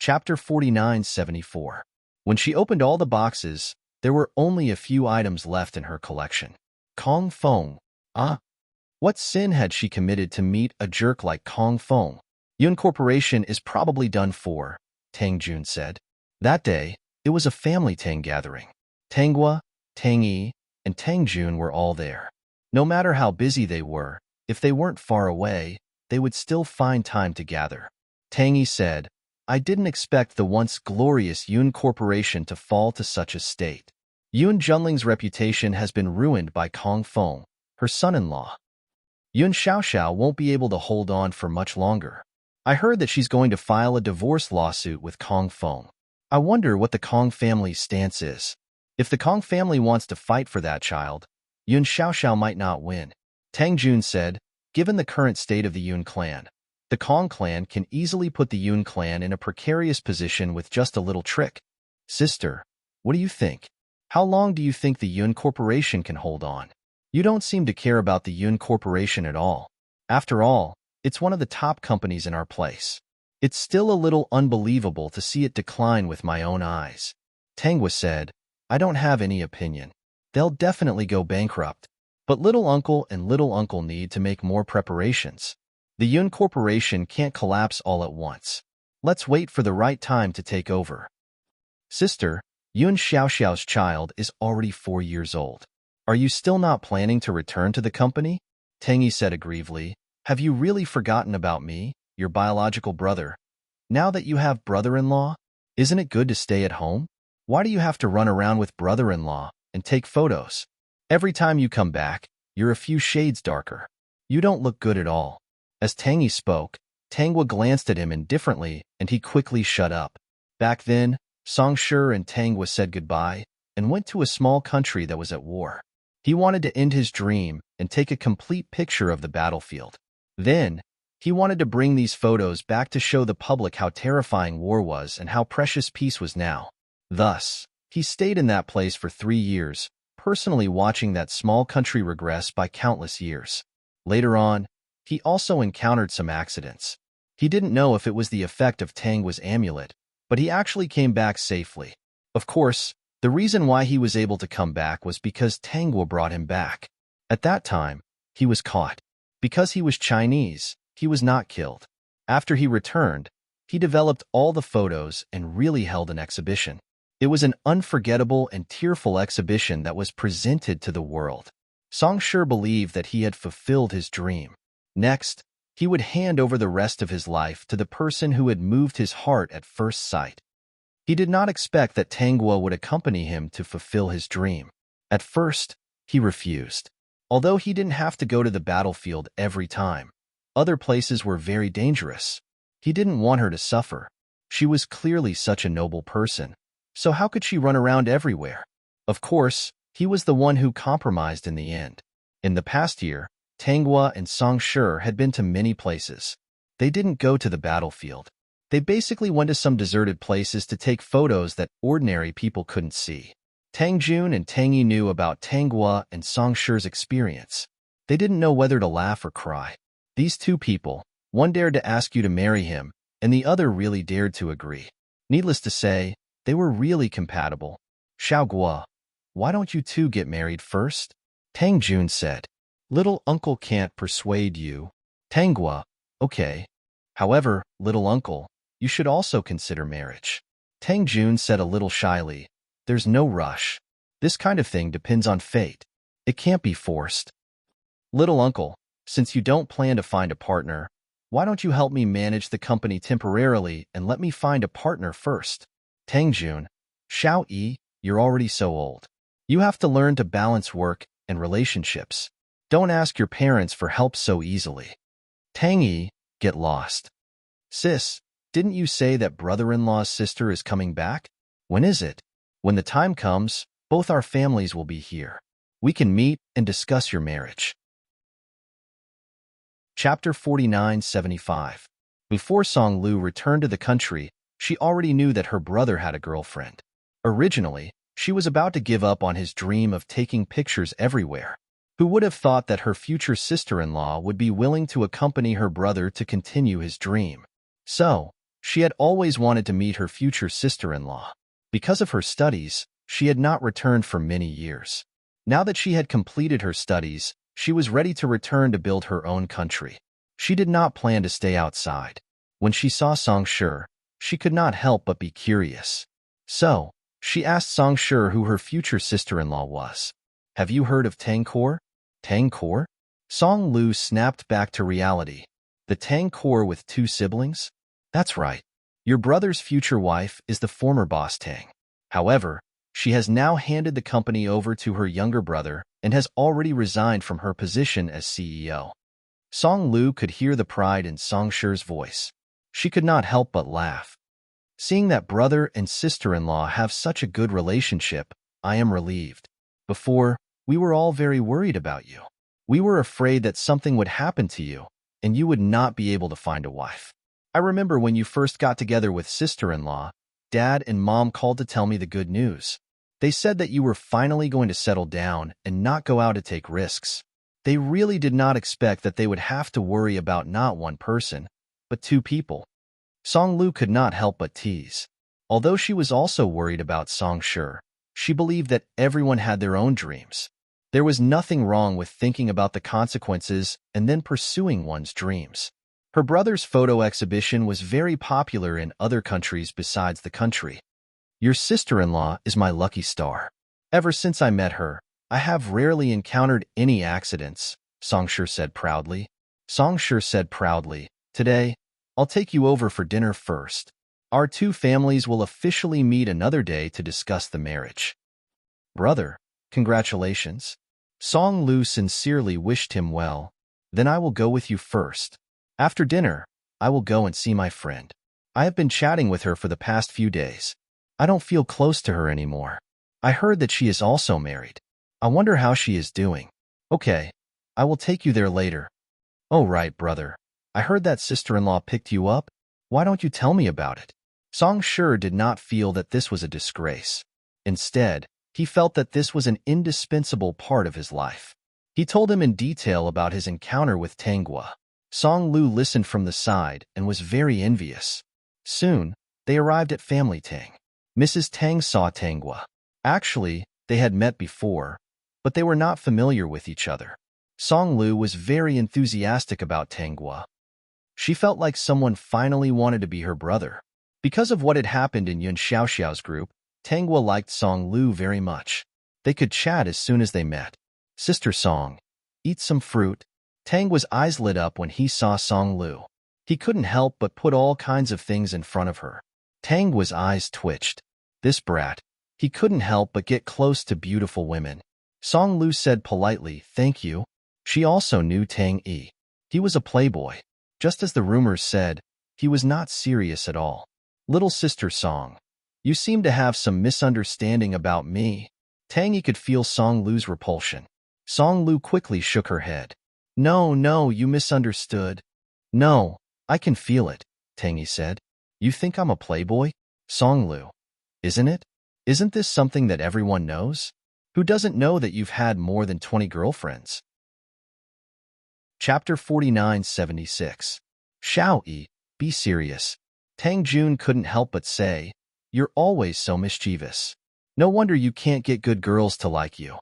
Chapter 4974. When she opened all the boxes, there were only a few items left in her collection. Kong Feng. Ah, what sin had she committed to meet a jerk like Kong Feng? Yun Corporation is probably done for, Tang Jun said. That day, it was a family Tang gathering. Tanghua, Tang Yi, and Tang Jun were all there. No matter how busy they were, if they weren't far away, they would still find time to gather. Tang Yi said, I didn't expect the once glorious Yun Corporation to fall to such a state. Yun Junling's reputation has been ruined by Kong Feng, her son-in-law. Yun Xiaoxiao won't be able to hold on for much longer. I heard that she's going to file a divorce lawsuit with Kong Feng. I wonder what the Kong family's stance is. If the Kong family wants to fight for that child, Yun Xiaoxiao might not win. Tang Jun said, given the current state of the Yun clan, the Kong clan can easily put the Yun clan in a precarious position with just a little trick. Sister, what do you think? How long do you think the Yun Corporation can hold on? You don't seem to care about the Yun Corporation at all. After all, it's one of the top companies in our place. It's still a little unbelievable to see it decline with my own eyes. Tanghua said, I don't have any opinion. They'll definitely go bankrupt. But little uncle and little uncle need to make more preparations. The Yun Corporation can't collapse all at once. Let's wait for the right time to take over. Sister, Yun Xiaoxiao's child is already 4 years old. Are you still not planning to return to the company? Tang Yi said aggressively, have you really forgotten about me, your biological brother? Now that you have brother-in-law, isn't it good to stay at home? Why do you have to run around with brother-in-law and take photos? Every time you come back, you're a few shades darker. You don't look good at all. As Tang Yi spoke, Tanghua glanced at him indifferently and he quickly shut up. Back then, Songshi and Tanghua said goodbye and went to a small country that was at war. He wanted to end his dream and take a complete picture of the battlefield. Then, he wanted to bring these photos back to show the public how terrifying war was and how precious peace was now. Thus, he stayed in that place for 3 years, personally watching that small country regress by countless years. Later on, he also encountered some accidents. He didn't know if it was the effect of Tanghua's amulet, but he actually came back safely. Of course, the reason why he was able to come back was because Tanghua brought him back. At that time, he was caught. Because he was Chinese, he was not killed. After he returned, he developed all the photos and really held an exhibition. It was an unforgettable and tearful exhibition that was presented to the world. Songshi believed that he had fulfilled his dream. Next, he would hand over the rest of his life to the person who had moved his heart at first sight. He did not expect that Tanghua would accompany him to fulfill his dream. At first, he refused. Although he didn't have to go to the battlefield every time, other places were very dangerous. He didn't want her to suffer. She was clearly such a noble person. So how could she run around everywhere? Of course, he was the one who compromised in the end. In the past year, Tanghua and Songshi had been to many places. They didn't go to the battlefield. They basically went to some deserted places to take photos that ordinary people couldn't see. Tang Jun and Tang Yi knew about Tanghua and Songshi's experience. They didn't know whether to laugh or cry. These two people, one dared to ask you to marry him, and the other really dared to agree. Needless to say, they were really compatible. Xiaoguo, why don't you two get married first? Tang Jun said. Little uncle can't persuade you. Tanghua, okay. However, little uncle, you should also consider marriage. Tang Jun said a little shyly, there's no rush. This kind of thing depends on fate. It can't be forced. Little uncle, since you don't plan to find a partner, why don't you help me manage the company temporarily and let me find a partner first? Tang Jun, Xiao Yi, you're already so old. You have to learn to balance work and relationships. Don't ask your parents for help so easily. Tang Yi, get lost. Sis, didn't you say that brother-in-law's sister is coming back? When is it? When the time comes, both our families will be here. We can meet and discuss your marriage. Chapter 4975. Before Song Lu returned to the country, she already knew that her brother had a girlfriend. Originally, she was about to give up on his dream of taking pictures everywhere. Who would have thought that her future sister-in-law would be willing to accompany her brother to continue his dream? So, She had always wanted to meet her future sister-in-law. Because of her studies, she had not returned for many years. Now that she had completed her studies, she was ready to return to build her own country. She did not plan to stay outside. When she saw Songshi, she could not help but be curious. So, she asked Songshi who her future sister-in-law was. Have you heard of Tangkor? Tangkor? Song Lu snapped back to reality. The Tangkor with 2 siblings? That's right. Your brother's future wife is the former boss Tang. However, she has now handed the company over to her younger brother and has already resigned from her position as CEO. Song Lu could hear the pride in Songshi's voice. She could not help but laugh. Seeing that brother and sister-in-law have such a good relationship, I am relieved. Before, we were all very worried about you. We were afraid that something would happen to you, and you would not be able to find a wife. I remember when you first got together with sister-in-law, Dad and Mom called to tell me the good news. They said that you were finally going to settle down and not go out to take risks. They really did not expect that they would have to worry about not one person, but 2 people. Song Lu could not help but tease. Although she was also worried about Songshi, she believed that everyone had their own dreams. There was nothing wrong with thinking about the consequences and then pursuing one's dreams. Her brother's photo exhibition was very popular in other countries besides the country. Your sister-in-law is my lucky star. Ever since I met her, I have rarely encountered any accidents, Songshi said proudly. Songshi said proudly, today, I'll take you over for dinner first. Our 2 families will officially meet another day to discuss the marriage. Brother, congratulations. Song Lu sincerely wished him well. Then I will go with you first. After dinner, I will go and see my friend. I have been chatting with her for the past few days. I don't feel close to her anymore. I heard that she is also married. I wonder how she is doing. Okay, I will take you there later. Oh right, brother. I heard that sister-in-law picked you up. Why don't you tell me about it? Songshi did not feel that this was a disgrace. Instead, he felt that this was an indispensable part of his life. He told him in detail about his encounter with Tanghua. Song Lu listened from the side and was very envious. Soon, they arrived at Family Tang. Mrs. Tang saw Tanghua. Actually, they had met before, but they were not familiar with each other. Song Lu was very enthusiastic about Tanghua. She felt like someone finally wanted to be her brother. Because of what had happened in Yun Xiaoxiao's group, Tanghua liked Song Lu very much. They could chat as soon as they met. Sister Song, eat some fruit. Tanghua's eyes lit up when he saw Song Lu. He couldn't help but put all kinds of things in front of her. Tanghua's eyes twitched. This brat. He couldn't help but get close to beautiful women. Song Lu said politely, thank you. She also knew Tang Yi. He was a playboy. Just as the rumors said, he was not serious at all. Little sister Song, you seem to have some misunderstanding about me. Tang Yi could feel Song Lu's repulsion. Song Lu quickly shook her head. No, you misunderstood. No, I can feel it, Tang Yi said. You think I'm a playboy? Song Lu. Isn't it? Isn't this something that everyone knows? Who doesn't know that you've had more than 20 girlfriends? Chapter 4976. Xiao Yi, be serious. Tang Jun couldn't help but say, you're always so mischievous. No wonder you can't get good girls to like you.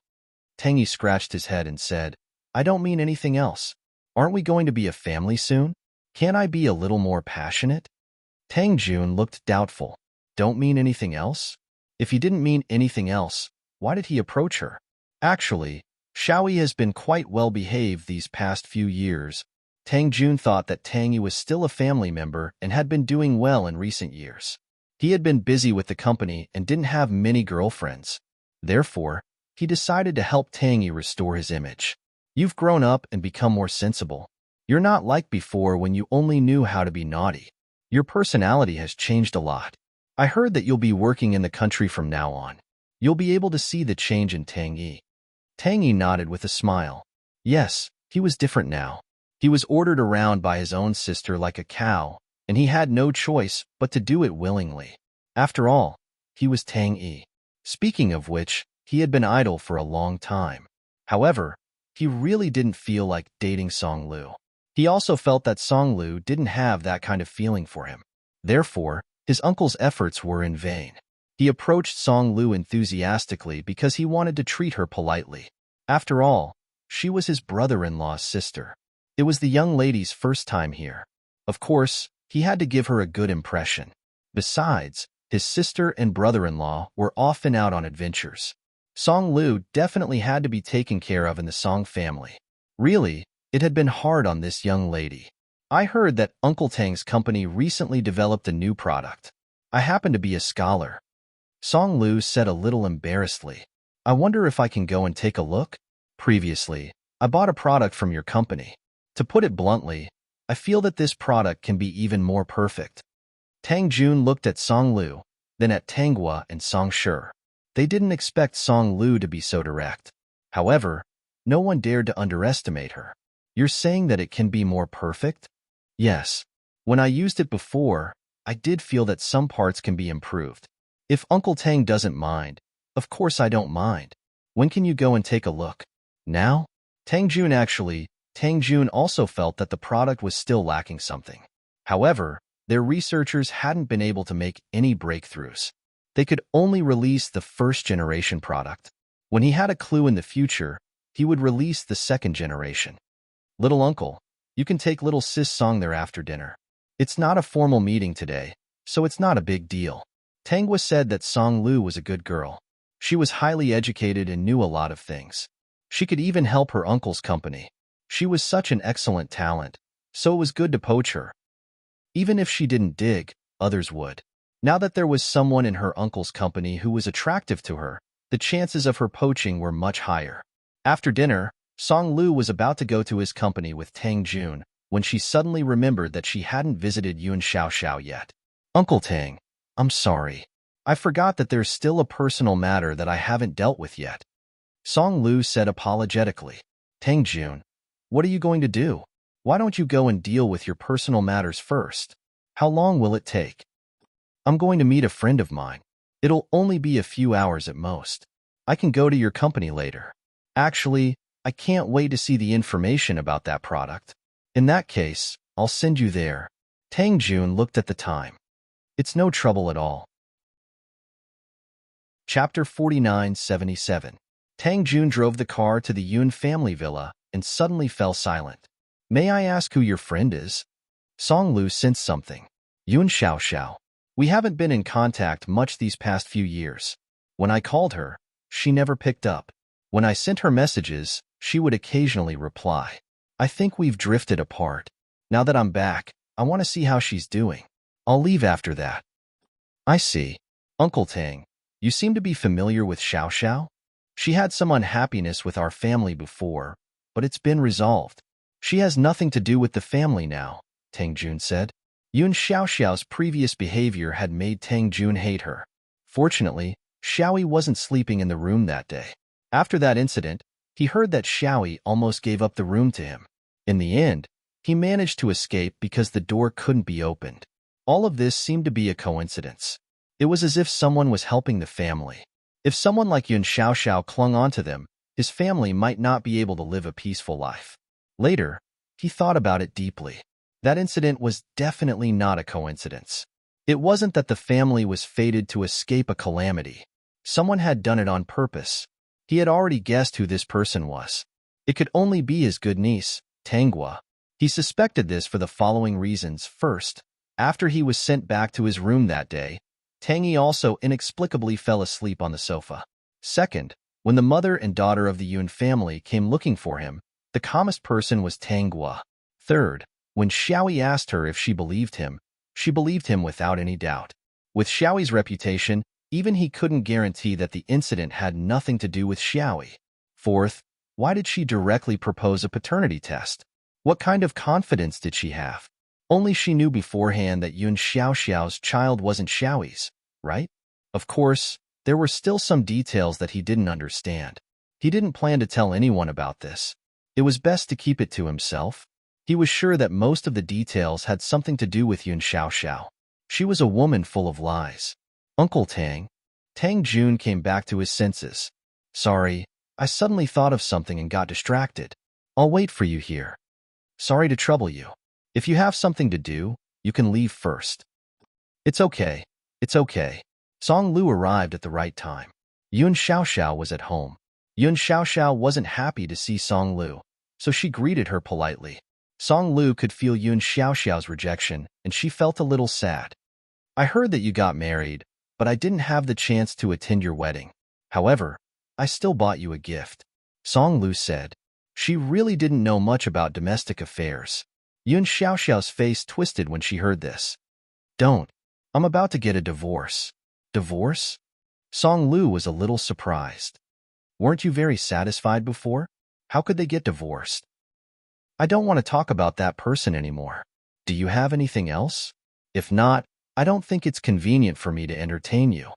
Tang Yi scratched his head and said, I don't mean anything else. Aren't we going to be a family soon? Can't I be a little more passionate? Tang Jun looked doubtful. Don't mean anything else? If he didn't mean anything else, why did he approach her? Actually, Xiao Yi has been quite well behaved these past few years. Tang Jun thought that Tang Yi was still a family member and had been doing well in recent years. He had been busy with the company and didn't have many girlfriends. Therefore, he decided to help Tang Yi restore his image. You've grown up and become more sensible. You're not like before when you only knew how to be naughty. Your personality has changed a lot. I heard that you'll be working in the country from now on. You'll be able to see the change in Tang Yi. Tang Yi nodded with a smile. Yes, he was different now. He was ordered around by his own sister like a cow, and he had no choice but to do it willingly. After all, he was Tang Yi. Speaking of which, he had been idle for a long time. However, he really didn't feel like dating Song Lu. He also felt that Song Lu didn't have that kind of feeling for him. Therefore, his uncle's efforts were in vain. He approached Song Lu enthusiastically because he wanted to treat her politely. After all, she was his brother-in-law's sister. It was the young lady's first time here. Of course, he had to give her a good impression. Besides, his sister and brother-in-law were often out on adventures. Song Lu definitely had to be taken care of in the Song family. Really, it had been hard on this young lady. I heard that Uncle Tang's company recently developed a new product. I happen to be a scholar. Song Lu said a little embarrassedly. I wonder if I can go and take a look? Previously, I bought a product from your company. To put it bluntly, I feel that this product can be even more perfect. Tang Jun looked at Song Lu, then at Tanghua and Song Shi. They didn't expect Song Lu to be so direct. However, no one dared to underestimate her. You're saying that it can be more perfect? Yes. When I used it before, I did feel that some parts can be improved. If Uncle Tang doesn't mind, of course I don't mind. When can you go and take a look? Now? Tang Jun also felt that the product was still lacking something. However, their researchers hadn't been able to make any breakthroughs. They could only release the first-generation product. When he had a clue in the future, he would release the second generation. Little uncle, you can take little sis Song there after dinner. It's not a formal meeting today, so it's not a big deal. Tanghua said that Song Lu was a good girl. She was highly educated and knew a lot of things. She could even help her uncle's company. She was such an excellent talent, so it was good to poach her. Even if she didn't dig, others would. Now that there was someone in her uncle's company who was attractive to her, the chances of her poaching were much higher. After dinner, Song Lu was about to go to his company with Tang Jun when she suddenly remembered that she hadn't visited Yun Xiaoxiao yet. Uncle Tang, I'm sorry. I forgot that there's still a personal matter that I haven't dealt with yet. Song Lu said apologetically. Tang Jun, what are you going to do? Why don't you go and deal with your personal matters first? How long will it take? I'm going to meet a friend of mine. It'll only be a few hours at most. I can go to your company later. Actually, I can't wait to see the information about that product. In that case, I'll send you there. Tang Jun looked at the time. It's no trouble at all. Chapter 4977. Tang Jun drove the car to the Yun family villa and suddenly fell silent. May I ask who your friend is? Song Lu sensed something. Yun Xiaoxiao. We haven't been in contact much these past few years. When I called her, she never picked up. When I sent her messages, she would occasionally reply. I think we've drifted apart. Now that I'm back, I want to see how she's doing. I'll leave after that. I see. Uncle Tang, you seem to be familiar with Xiaoxiao? She had some unhappiness with our family before, but it's been resolved. She has nothing to do with the family now, Tang Jun said. Yun Xiaoxiao's previous behavior had made Tang Jun hate her. Fortunately, Xiaoyi wasn't sleeping in the room that day. After that incident, he heard that Xiaoyi almost gave up the room to him. In the end, he managed to escape because the door couldn't be opened. All of this seemed to be a coincidence. It was as if someone was helping the family. If someone like Yun Xiaoxiao clung onto them, his family might not be able to live a peaceful life. Later, he thought about it deeply. That incident was definitely not a coincidence. It wasn't that the family was fated to escape a calamity. Someone had done it on purpose. He had already guessed who this person was. It could only be his good niece, Tanghua. He suspected this for the following reasons. First, after he was sent back to his room that day, Tangyi also inexplicably fell asleep on the sofa. Second, when the mother and daughter of the Yun family came looking for him, the calmest person was Tanghua. Third, when Xiaoyi asked her if she believed him without any doubt. With Xiaoyi's reputation, even he couldn't guarantee that the incident had nothing to do with Xiaoyi. Fourth, why did she directly propose a paternity test? What kind of confidence did she have? Only she knew beforehand that Yun Xiaoxiao's child wasn't Xiaoyi's, right? Of course, there were still some details that he didn't understand. He didn't plan to tell anyone about this. It was best to keep it to himself. He was sure that most of the details had something to do with Yun Xiaoxiao. She was a woman full of lies. Uncle Tang. Tang Jun came back to his senses. Sorry, I suddenly thought of something and got distracted. I'll wait for you here. Sorry to trouble you. If you have something to do, you can leave first. It's okay. It's okay. Song Lu arrived at the right time. Yun Xiaoxiao was at home. Yun Xiaoxiao wasn't happy to see Song Lu, so she greeted her politely. Song Lu could feel Yun Xiaoxiao's rejection, and she felt a little sad. I heard that you got married, but I didn't have the chance to attend your wedding. However, I still bought you a gift, Song Lu said. She really didn't know much about domestic affairs. Yun Xiaoxiao's face twisted when she heard this. Don't. I'm about to get a divorce. Divorce? Song Lu was a little surprised. Weren't you very satisfied before? How could they get divorced? I don't want to talk about that person anymore. Do you have anything else? If not, I don't think it's convenient for me to entertain you.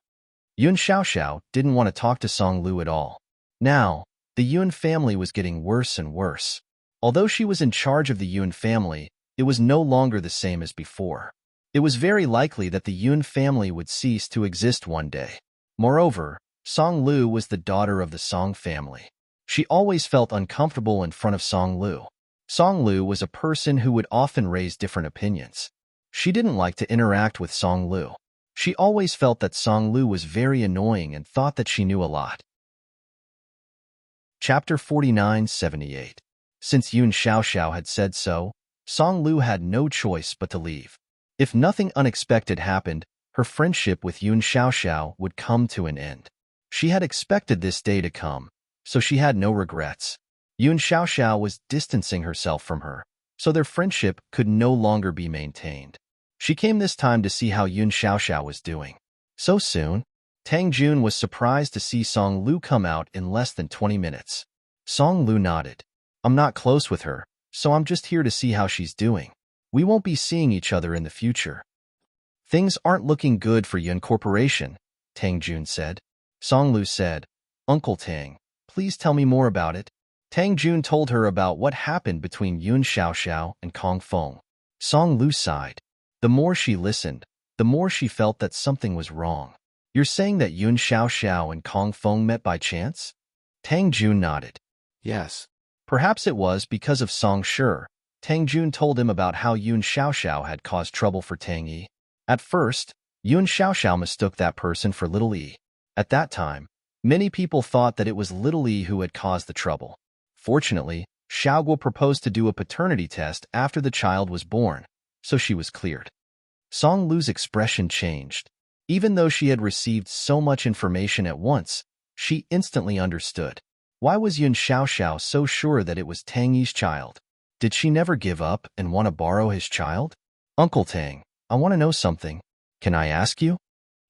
Yun Xiaoxiao didn't want to talk to Song Lu at all. Now, the Yun family was getting worse and worse. Although she was in charge of the Yun family, it was no longer the same as before. It was very likely that the Yun family would cease to exist one day. Moreover, Song Lu was the daughter of the Song family. She always felt uncomfortable in front of Song Lu. Song Lu was a person who would often raise different opinions. She didn't like to interact with Song Lu. She always felt that Song Lu was very annoying and thought that she knew a lot. Chapter 4978. Since Yun Xiaoxiao had said so, Song Lu had no choice but to leave. If nothing unexpected happened, her friendship with Yun Xiaoxiao would come to an end. She had expected this day to come, so she had no regrets. Yun Xiaoxiao was distancing herself from her, so their friendship could no longer be maintained. She came this time to see how Yun Xiaoxiao was doing. So soon, Tang Jun was surprised to see Song Lu come out in less than 20 minutes. Song Lu nodded. I'm not close with her, so I'm just here to see how she's doing. We won't be seeing each other in the future. Things aren't looking good for Yun Corporation, Tang Jun said. Song Lu said, Uncle Tang, please tell me more about it. Tang Jun told her about what happened between Yun Xiaoxiao and Kong Feng. Song Lu sighed. The more she listened, the more she felt that something was wrong. You're saying that Yun Xiaoxiao and Kong Feng met by chance? Tang Jun nodded. Yes. Perhaps it was because of Song Shi. Tang Jun told him about how Yun Xiaoxiao had caused trouble for Tang Yi. At first, Yun Xiaoxiao mistook that person for Little Yi. At that time, many people thought that it was Little Yi who had caused the trouble. Fortunately, Xiaoguo proposed to do a paternity test after the child was born, so she was cleared. Song Lu's expression changed. Even though she had received so much information at once, she instantly understood. Why was Yun Xiaoxiao so sure that it was Tang Yi's child? Did she never give up and want to borrow his child? Uncle Tang, I want to know something. Can I ask you?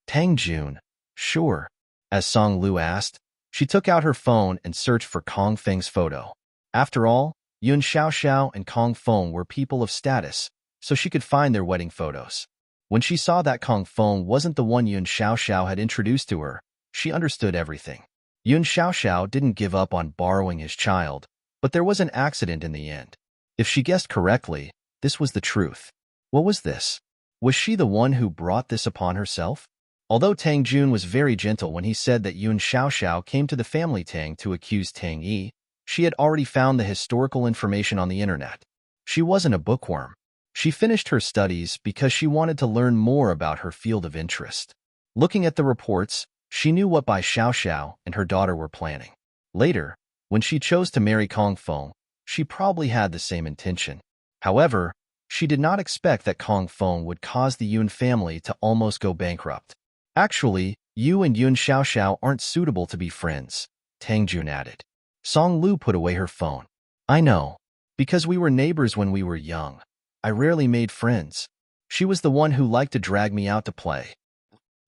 Tang Jun, sure. As Song Lu asked, she took out her phone and searched for Kong Feng's photo. After all, Yun Xiaoxiao and Kong Feng were people of status, so she could find their wedding photos. When she saw that Kong Feng wasn't the one Yun Xiaoxiao had introduced to her, she understood everything. Yun Xiaoxiao didn't give up on borrowing his child, but there was an accident in the end. If she guessed correctly, this was the truth. What was this? Was she the one who brought this upon herself? Although Tang Jun was very gentle when he said that Yun Xiaoxiao came to the family Tang to accuse Tang Yi, she had already found the historical information on the internet. She wasn't a bookworm. She finished her studies because she wanted to learn more about her field of interest. Looking at the reports, she knew what Bai Xiaoxiao and her daughter were planning. Later, when she chose to marry Kong Feng, she probably had the same intention. However, she did not expect that Kong Feng would cause the Yun family to almost go bankrupt. Actually, you and Yun Xiaoxiao aren't suitable to be friends, Tang Jun added. Song Lu put away her phone. I know. Because we were neighbors when we were young. I rarely made friends. She was the one who liked to drag me out to play.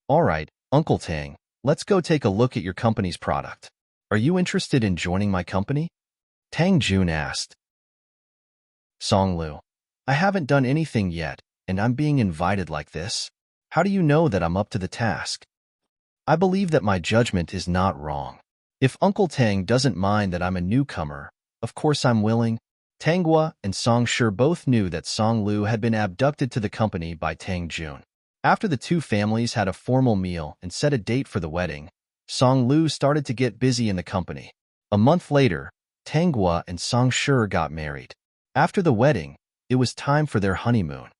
All right, Uncle Tang, let's go take a look at your company's product. Are you interested in joining my company? Tang Jun asked. Song Lu, I haven't done anything yet, and I'm being invited like this. How do you know that I'm up to the task? I believe that my judgment is not wrong. If Uncle Tang doesn't mind that I'm a newcomer, of course I'm willing. Tanghua and Song Shi both knew that Song Lu had been abducted to the company by Tang Jun. After the two families had a formal meal and set a date for the wedding, Song Lu started to get busy in the company. A month later, Tanghua and Song Shi got married. After the wedding, it was time for their honeymoon.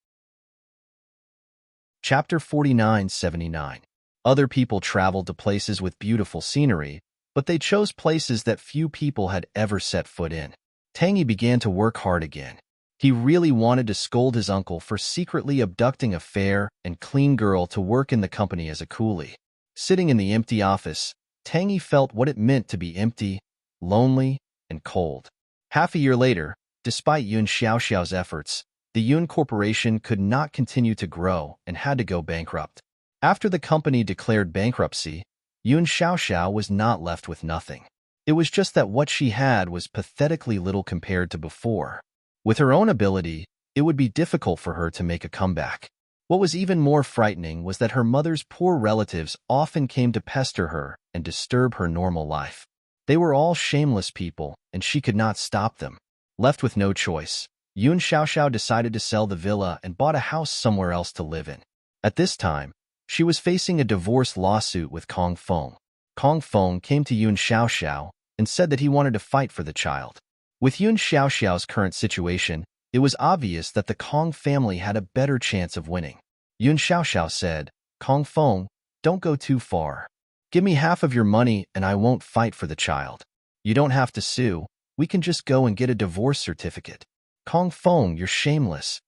Chapter 4979. Other people traveled to places with beautiful scenery, but they chose places that few people had ever set foot in. Tangy began to work hard again. He really wanted to scold his uncle for secretly abducting a fair and clean girl to work in the company as a coolie. Sitting in the empty office, Tangy felt what it meant to be empty, lonely, and cold. Half a year later, despite Yun Xiaoxiao's efforts, the Yun Corporation could not continue to grow and had to go bankrupt. After the company declared bankruptcy, Yun Xiaoxiao was not left with nothing. It was just that what she had was pathetically little compared to before. With her own ability, it would be difficult for her to make a comeback. What was even more frightening was that her mother's poor relatives often came to pester her and disturb her normal life. They were all shameless people, and she could not stop them. Left with no choice, Yun Xiaoxiao decided to sell the villa and bought a house somewhere else to live in. At this time, she was facing a divorce lawsuit with Kong Feng. Kong Feng came to Yun Xiaoxiao and said that he wanted to fight for the child. With Yun Xiaoxiao's current situation, it was obvious that the Kong family had a better chance of winning. Yun Xiaoxiao said, "Kong Feng, don't go too far. Give me half of your money and I won't fight for the child. You don't have to sue. We can just go and get a divorce certificate." "Kong Feng, you're shameless.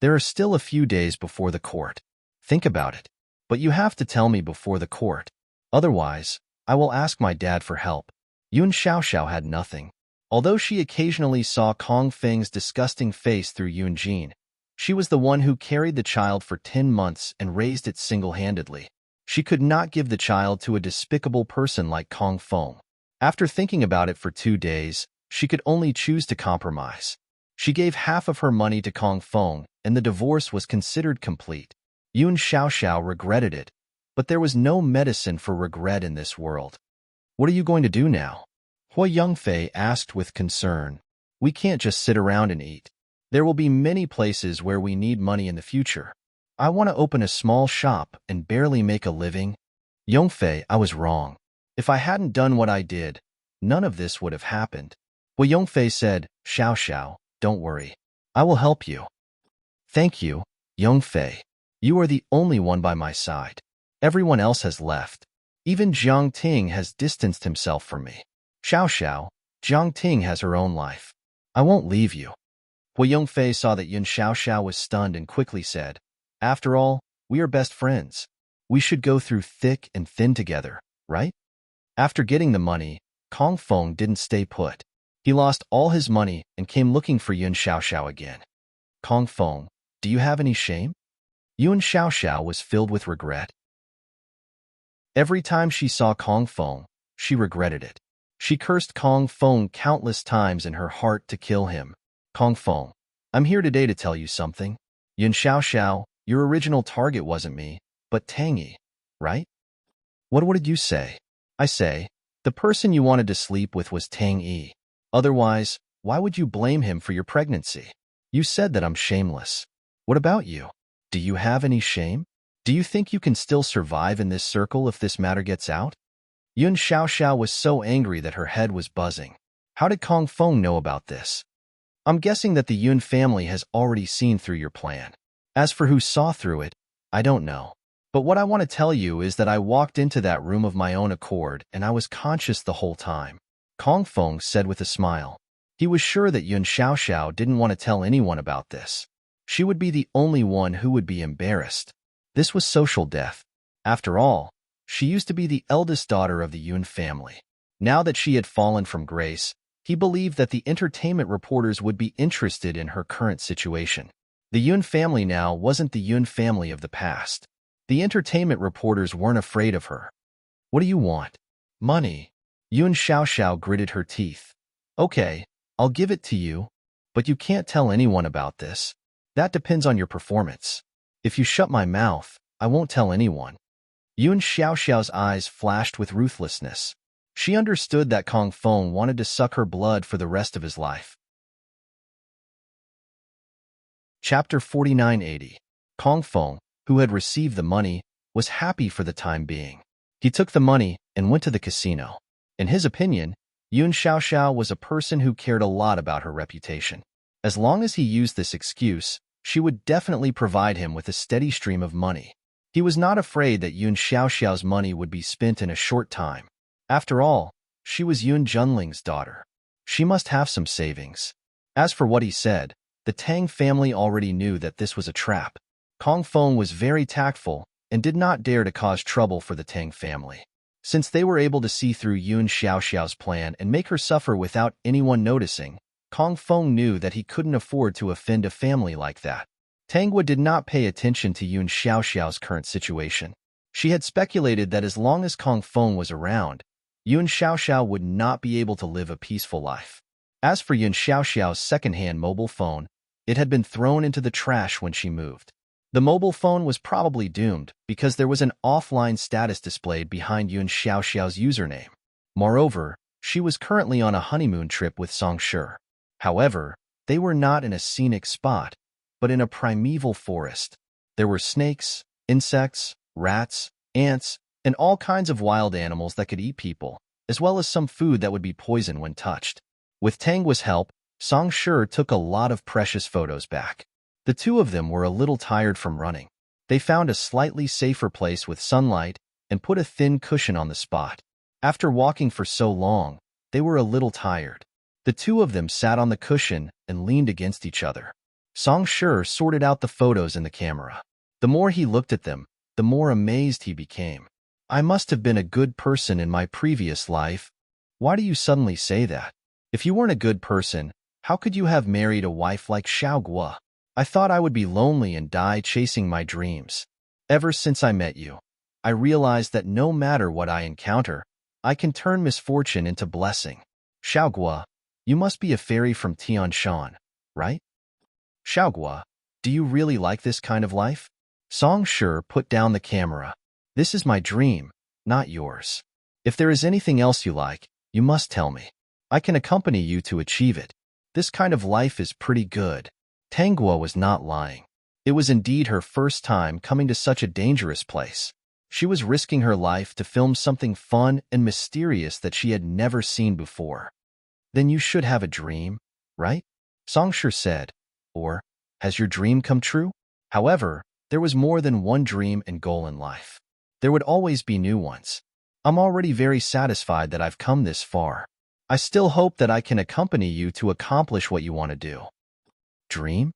There are still a few days before the court. Think about it. But you have to tell me before the court. Otherwise, I will ask my dad for help." Yun Xiaoxiao had nothing. Although she occasionally saw Kong Feng's disgusting face through Yun Jin, she was the one who carried the child for 10 months and raised it single-handedly. She could not give the child to a despicable person like Kong Feng. After thinking about it for 2 days, she could only choose to compromise. She gave half of her money to Kong Feng, and the divorce was considered complete. Yun Xiaoxiao regretted it, but there was no medicine for regret in this world. "What are you going to do now?" Hua Yongfei asked with concern. "We can't just sit around and eat. There will be many places where we need money in the future. I want to open a small shop and barely make a living." "Yongfei, I was wrong. If I hadn't done what I did, none of this would have happened." Hua Yongfei said, "Xiaoxiao, don't worry. I will help you." "Thank you, Yongfei. You are the only one by my side. Everyone else has left. Even Jiang Ting has distanced himself from me." "Xiaoxiao, Jiang Ting has her own life. I won't leave you." Hua Yongfei saw that Yun Xiaoxiao was stunned and quickly said, "After all, we are best friends. We should go through thick and thin together, right?" After getting the money, Kong Feng didn't stay put. He lost all his money and came looking for Yun Xiaoxiao again. "Kong Feng, do you have any shame?" Yun Xiaoxiao was filled with regret. Every time she saw Kong Feng, she regretted it. She cursed Kong Feng countless times in her heart to kill him. "Kong Feng, I'm here today to tell you something. Yun Xiaoxiao, your original target wasn't me, but Tangy, right?" What did you say?" "I say, the person you wanted to sleep with was Tang Yi. Otherwise, why would you blame him for your pregnancy? You said that I'm shameless. What about you? Do you have any shame? Do you think you can still survive in this circle if this matter gets out?" Yun Xiaoxiao was so angry that her head was buzzing. How did Kong Feng know about this? "I'm guessing that the Yun family has already seen through your plan. As for who saw through it, I don't know. But what I want to tell you is that I walked into that room of my own accord and I was conscious the whole time," Kong Feng said with a smile. He was sure that Yun Xiaoxiao didn't want to tell anyone about this. She would be the only one who would be embarrassed. This was social death. After all, she used to be the eldest daughter of the Yun family. Now that she had fallen from grace, he believed that the entertainment reporters would be interested in her current situation. The Yun family now wasn't the Yun family of the past. The entertainment reporters weren't afraid of her. "What do you want?" "Money." Yun Xiaoxiao gritted her teeth. "Okay, I'll give it to you, but you can't tell anyone about this. That depends on your performance. If you shut my mouth, I won't tell anyone." Yun Xiaoxiao's eyes flashed with ruthlessness. She understood that Kong Feng wanted to suck her blood for the rest of his life. Chapter 4980. Kong Feng, who had received the money, was happy for the time being. He took the money and went to the casino. In his opinion, Yun Xiaoxiao was a person who cared a lot about her reputation. As long as he used this excuse, She would definitely provide him with a steady stream of money. He was not afraid that Yun Xiaoxiao's money would be spent in a short time. After all, she was Yun Junling's daughter. She must have some savings. As for what he said, the Tang family already knew that this was a trap. Kong Feng was very tactful and did not dare to cause trouble for the Tang family. Since they were able to see through Yun Xiaoxiao's plan and make her suffer without anyone noticing, Kong Feng knew that he couldn't afford to offend a family like that. Tanghua did not pay attention to Yun Xiaoxiao's current situation. She had speculated that as long as Kong Feng was around, Yun Xiaoxiao would not be able to live a peaceful life. As for Yun Xiaoxiao's second-hand mobile phone, it had been thrown into the trash when she moved. The mobile phone was probably doomed because there was an offline status displayed behind Yun Xiaoxiao's username. Moreover, she was currently on a honeymoon trip with Song Shi. However, they were not in a scenic spot, but in a primeval forest. There were snakes, insects, rats, ants, and all kinds of wild animals that could eat people, as well as some food that would be poisoned when touched. With Tanghua's help, Song Shi took a lot of precious photos back. The two of them were a little tired from running. They found a slightly safer place with sunlight and put a thin cushion on the spot. After walking for so long, they were a little tired. The two of them sat on the cushion and leaned against each other. Song Shi sorted out the photos in the camera. The more he looked at them, the more amazed he became. I must have been a good person in my previous life. Why do you suddenly say that? If you weren't a good person, how could you have married a wife like Xiao Guo? I thought I would be lonely and die chasing my dreams. Ever since I met you, I realized that no matter what I encounter, I can turn misfortune into blessing. Xiao Guo, you must be a fairy from Tianshan, right? Xiao Guo, do you really like this kind of life? Song Shi put down the camera. This is my dream, not yours. If there is anything else you like, you must tell me. I can accompany you to achieve it. This kind of life is pretty good. Tanghua was not lying. It was indeed her first time coming to such a dangerous place. She was risking her life to film something fun and mysterious that she had never seen before. Then you should have a dream, right? Song Shi said. Or, has your dream come true? However, there was more than one dream and goal in life. There would always be new ones. I'm already very satisfied that I've come this far. I still hope that I can accompany you to accomplish what you want to do. Dream?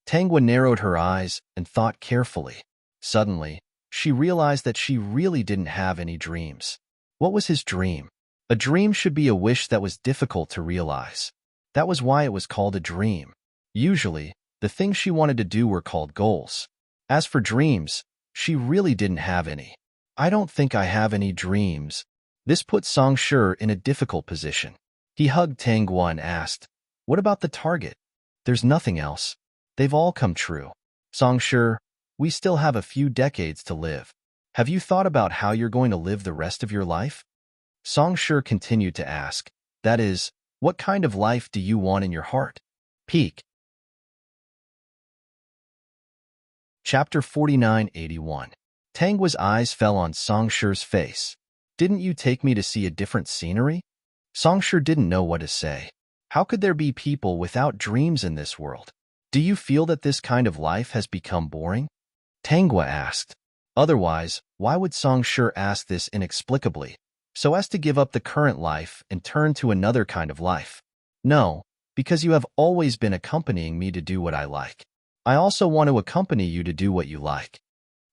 Tanghua narrowed her eyes and thought carefully. Suddenly, she realized that she really didn't have any dreams. What was his dream? A dream should be a wish that was difficult to realize. That was why it was called a dream. Usually, the things she wanted to do were called goals. As for dreams, she really didn't have any. I don't think I have any dreams. This put Song Shi in a difficult position. He hugged Tanghua and asked, what about the target? There's nothing else. They've all come true. Song Shi, we still have a few decades to live. Have you thought about how you're going to live the rest of your life? Song Shi continued to ask, that is, what kind of life do you want in your heart? Peak. Chapter 4981. Tanghua's eyes fell on Song Shi's face. Didn't you take me to see a different scenery? Song Shi didn't know what to say. How could there be people without dreams in this world? Do you feel that this kind of life has become boring? Tanghua asked. Otherwise, why would Song Shi ask this inexplicably, so as to give up the current life and turn to another kind of life? No, because you have always been accompanying me to do what I like. I also want to accompany you to do what you like.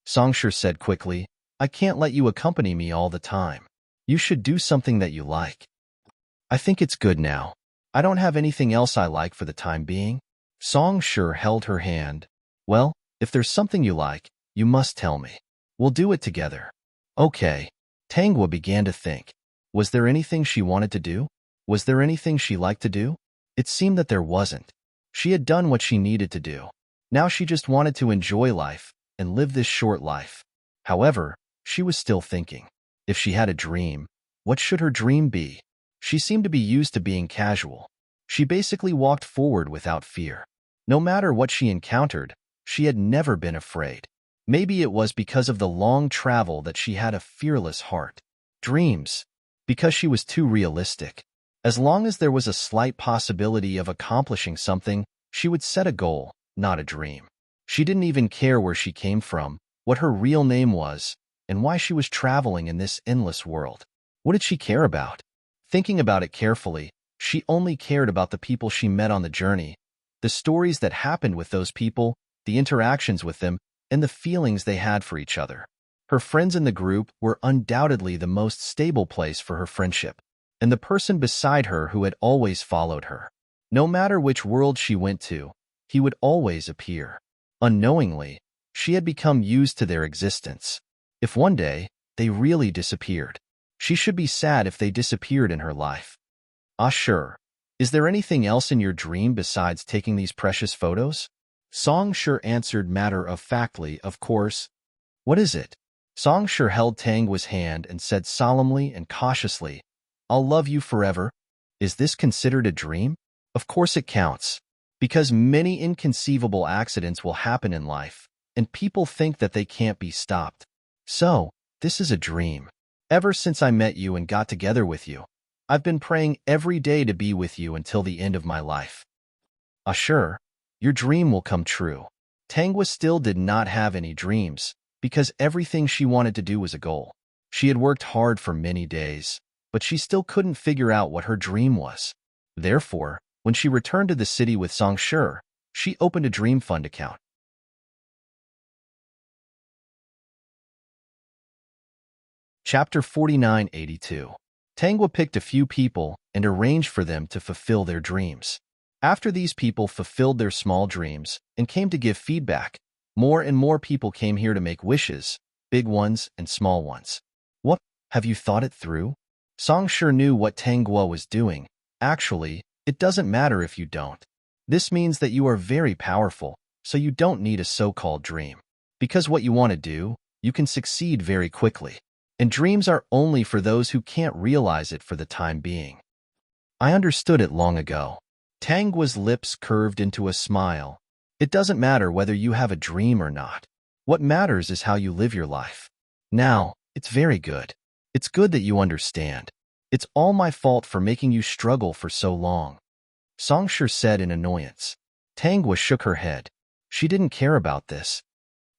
Song Shi said quickly, I can't let you accompany me all the time. You should do something that you like. I think it's good now. I don't have anything else I like for the time being. Song Shi held her hand. Well, if there's something you like, you must tell me. We'll do it together. Okay. Tanghua began to think. Was there anything she wanted to do? Was there anything she liked to do? It seemed that there wasn't. She had done what she needed to do. Now she just wanted to enjoy life and live this short life. However, she was still thinking. If she had a dream, what should her dream be? She seemed to be used to being casual. She basically walked forward without fear. No matter what she encountered, she had never been afraid. Maybe it was because of the long travel that she had a fearless heart. Dreams. Because she was too realistic. As long as there was a slight possibility of accomplishing something, She would set a goal, not a dream. She didn't even care where she came from, what her real name was, and why she was traveling in this endless world. What did she care about? Thinking about it carefully, she only cared about the people she met on the journey, the stories that happened with those people, the interactions with them, and the feelings they had for each other. Her friends in the group were undoubtedly the most stable place for her friendship, and the person beside her who had always followed her. No matter which world she went to, he would always appear. Unknowingly, she had become used to their existence. If one day they really disappeared, she should be sad if they disappeared in her life. Ah, sure. Is there anything else in your dream besides taking these precious photos? Song Sure answered matter-of-factly, of course. What is it? Song Sure held Tangwa's hand and said solemnly and cautiously, I'll love you forever. Is this considered a dream? Of course it counts, because many inconceivable accidents will happen in life, and people think that they can't be stopped. So, this is a dream. Ever since I met you and got together with you, I've been praying every day to be with you until the end of my life. Ah, sure, your dream will come true. Tangwa still did not have any dreams, because everything she wanted to do was a goal. She had worked hard for many days, but she still couldn't figure out what her dream was. Therefore, when she returned to the city with Song Sure, she opened a dream fund account. Chapter 4982. Tangwa picked a few people and arranged for them to fulfill their dreams. After these people fulfilled their small dreams and came to give feedback, more and more people came here to make wishes, big ones and small ones. What? Have you thought it through? Song Sure knew what Tangwa was doing. Actually, it doesn't matter if you don't. This means that you are very powerful, so you don't need a so-called dream. Because what you want to do, you can succeed very quickly. And dreams are only for those who can't realize it for the time being. I understood it long ago. Tangwa's lips curved into a smile. It doesn't matter whether you have a dream or not. What matters is how you live your life. Now, it's very good. It's good that you understand. It's all my fault for making you struggle for so long. Song Sure said in annoyance. Tangwa shook her head. She didn't care about this.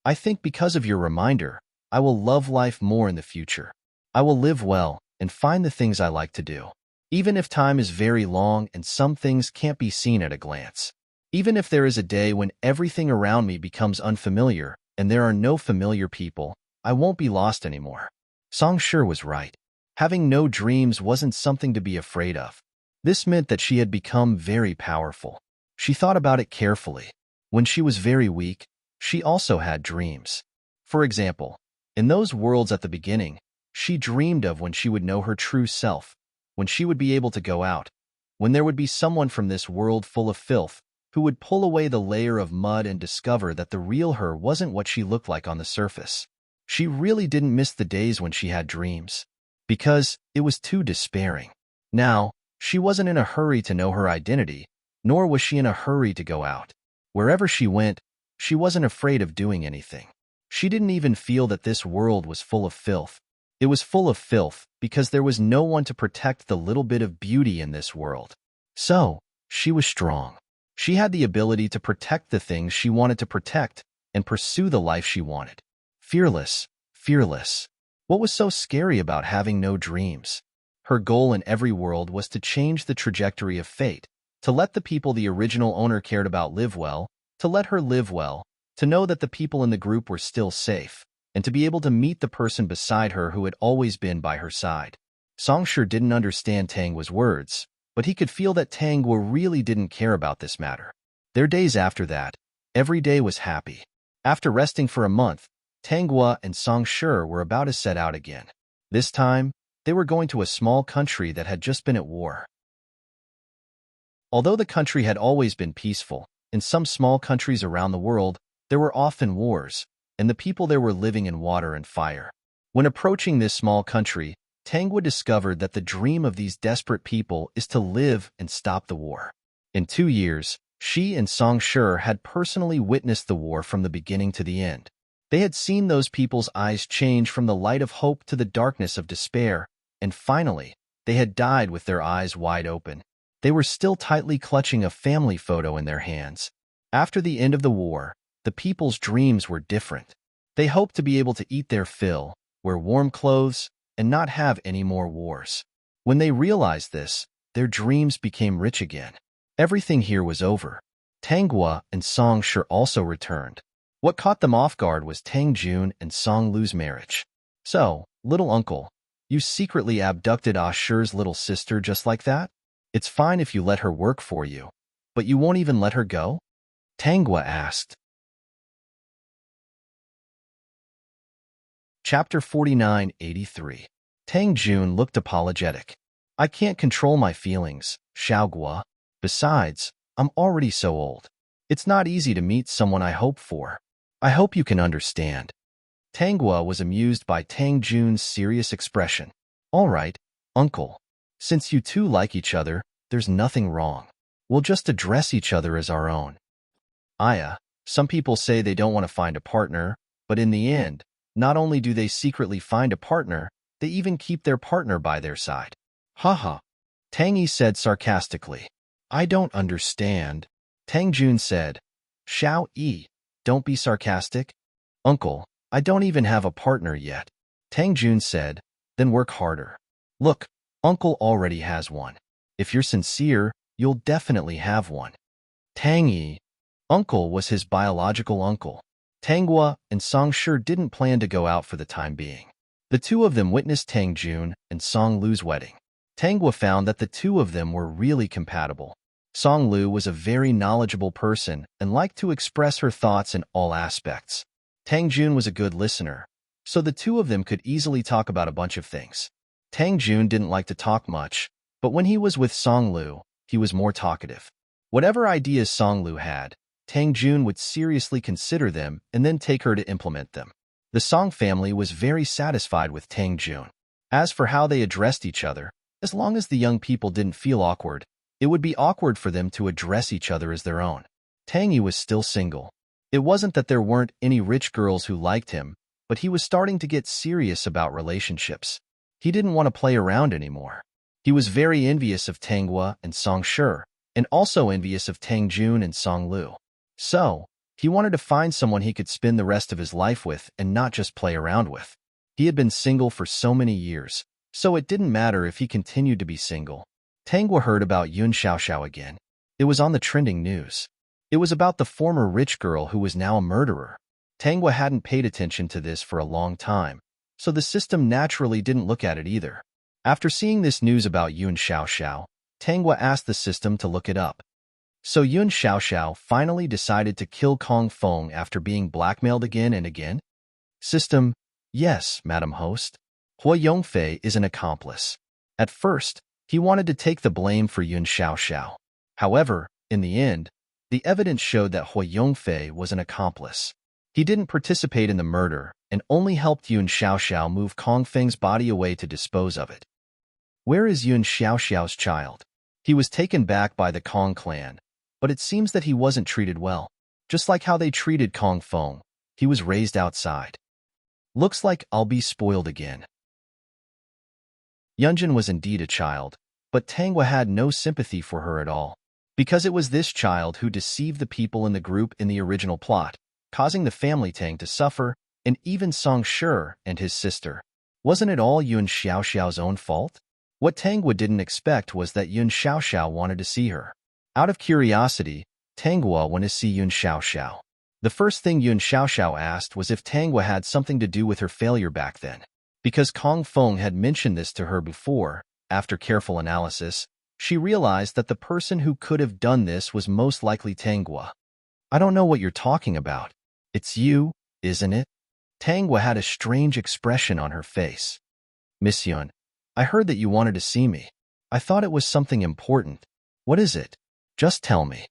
I think because of your reminder, I will love life more in the future. I will live well and find the things I like to do. Even if time is very long and some things can't be seen at a glance. Even if there is a day when everything around me becomes unfamiliar and there are no familiar people, I won't be lost anymore. Song Sure was right. Having no dreams wasn't something to be afraid of. This meant that she had become very powerful. She thought about it carefully. When she was very weak, she also had dreams. For example, in those worlds at the beginning, she dreamed of when she would know her true self, when she would be able to go out, when there would be someone from this world full of filth who would pull away the layer of mud and discover that the real her wasn't what she looked like on the surface. She really didn't miss the days when she had dreams, because it was too despairing. Now, she wasn't in a hurry to know her identity, nor was she in a hurry to go out. Wherever she went, she wasn't afraid of doing anything. She didn't even feel that this world was full of filth. It was full of filth because there was no one to protect the little bit of beauty in this world. So, she was strong. She had the ability to protect the things she wanted to protect and pursue the life she wanted. Fearless, fearless. What was so scary about having no dreams? Her goal in every world was to change the trajectory of fate, to let the people the original owner cared about live well, to let her live well, to know that the people in the group were still safe, and to be able to meet the person beside her who had always been by her side. Song Sure didn't understand Tangwa's words, but he could feel that Tangwa really didn't care about this matter. Their days after that, every day was happy. After resting for a month, Tangwa and Song Sure were about to set out again. This time, they were going to a small country that had just been at war. Although the country had always been peaceful, in some small countries around the world, there were often wars, and the people there were living in water and fire. When approaching this small country, Tangwa discovered that the dream of these desperate people is to live and stop the war. In 2 years, she and Song Sure had personally witnessed the war from the beginning to the end. They had seen those people's eyes change from the light of hope to the darkness of despair, and finally, they had died with their eyes wide open. They were still tightly clutching a family photo in their hands. After the end of the war, the people's dreams were different. They hoped to be able to eat their fill, wear warm clothes, and not have any more wars. When they realized this, their dreams became rich again. Everything here was over. Tanghua and Song Shi also returned. What caught them off guard was Tang Jun and Song Lu's marriage. So, little uncle, you secretly abducted Ah Shi's little sister just like that? It's fine if you let her work for you, but you won't even let her go? Tanghua asked. Chapter 4983. Tang Jun looked apologetic. I can't control my feelings, Xiaoguo. Besides, I'm already so old. It's not easy to meet someone I hope for. I hope you can understand. Tanghua was amused by Tang Jun's serious expression. All right, uncle. Since you two like each other, there's nothing wrong. We'll just address each other as our own. Some people say they don't want to find a partner, but in the end, not only do they secretly find a partner, they even keep their partner by their side. Haha. Tang Yi said sarcastically. I don't understand. Tang Jun said. Xiao Yi, don't be sarcastic. Uncle, I don't even have a partner yet. Tang Jun said, then work harder. Look, uncle already has one. If you're sincere, you'll definitely have one. Tang Yi. Uncle was his biological uncle. Tanghua and Song Shi didn't plan to go out for the time being. The two of them witnessed Tang Jun and Song Lu's wedding. Tanghua found that the two of them were really compatible. Song Lu was a very knowledgeable person and liked to express her thoughts in all aspects. Tang Jun was a good listener, so the two of them could easily talk about a bunch of things. Tang Jun didn't like to talk much, but when he was with Song Lu, he was more talkative. Whatever ideas Song Lu had, Tang Jun would seriously consider them and then take her to implement them. The Song family was very satisfied with Tang Jun. As for how they addressed each other, as long as the young people didn't feel awkward, it would be awkward for them to address each other as their own. Tang Yi was still single. It wasn't that there weren't any rich girls who liked him, but he was starting to get serious about relationships. He didn't want to play around anymore. He was very envious of Tanghua and Song Shi, and also envious of Tang Jun and Song Lu. So, he wanted to find someone he could spend the rest of his life with and not just play around with. He had been single for so many years, so it didn't matter if he continued to be single. Tanghua heard about Yun Xiaoxiao again. It was on the trending news. It was about the former rich girl who was now a murderer. Tanghua hadn't paid attention to this for a long time, so the system naturally didn't look at it either. After seeing this news about Yun Xiaoxiao, Tanghua asked the system to look it up. So Yun Xiaoxiao finally decided to kill Kong Feng after being blackmailed again and again? System: yes, Madam Host. Hua Yongfei is an accomplice. At first, he wanted to take the blame for Yun Xiaoxiao. However, in the end, the evidence showed that Hua Yongfei was an accomplice. He didn't participate in the murder and only helped Yun Xiaoxiao move Kong Feng's body away to dispose of it. Where is Yun Xiaoxiao's child? He was taken back by the Kong clan, but it seems that he wasn't treated well. Just like how they treated Kong Feng, he was raised outside. Looks like I'll be spoiled again. Yunjin was indeed a child, but Tanghua had no sympathy for her at all, because it was this child who deceived the people in the group in the original plot, causing the family Tang to suffer, and even Song Shi and his sister. Wasn't it all Yun Xiaoxiao's own fault? What Tanghua didn't expect was that Yun Xiaoxiao wanted to see her. Out of curiosity, Tanghua went to see Yun Xiaoxiao. The first thing Yun Xiaoxiao asked was if Tanghua had something to do with her failure back then. Because Kong Feng had mentioned this to her before, after careful analysis, she realized that the person who could have done this was most likely Tanghua. I don't know what you're talking about. It's you, isn't it? Tanghua had a strange expression on her face. Miss Yun, I heard that you wanted to see me. I thought it was something important. What is it? Just tell me.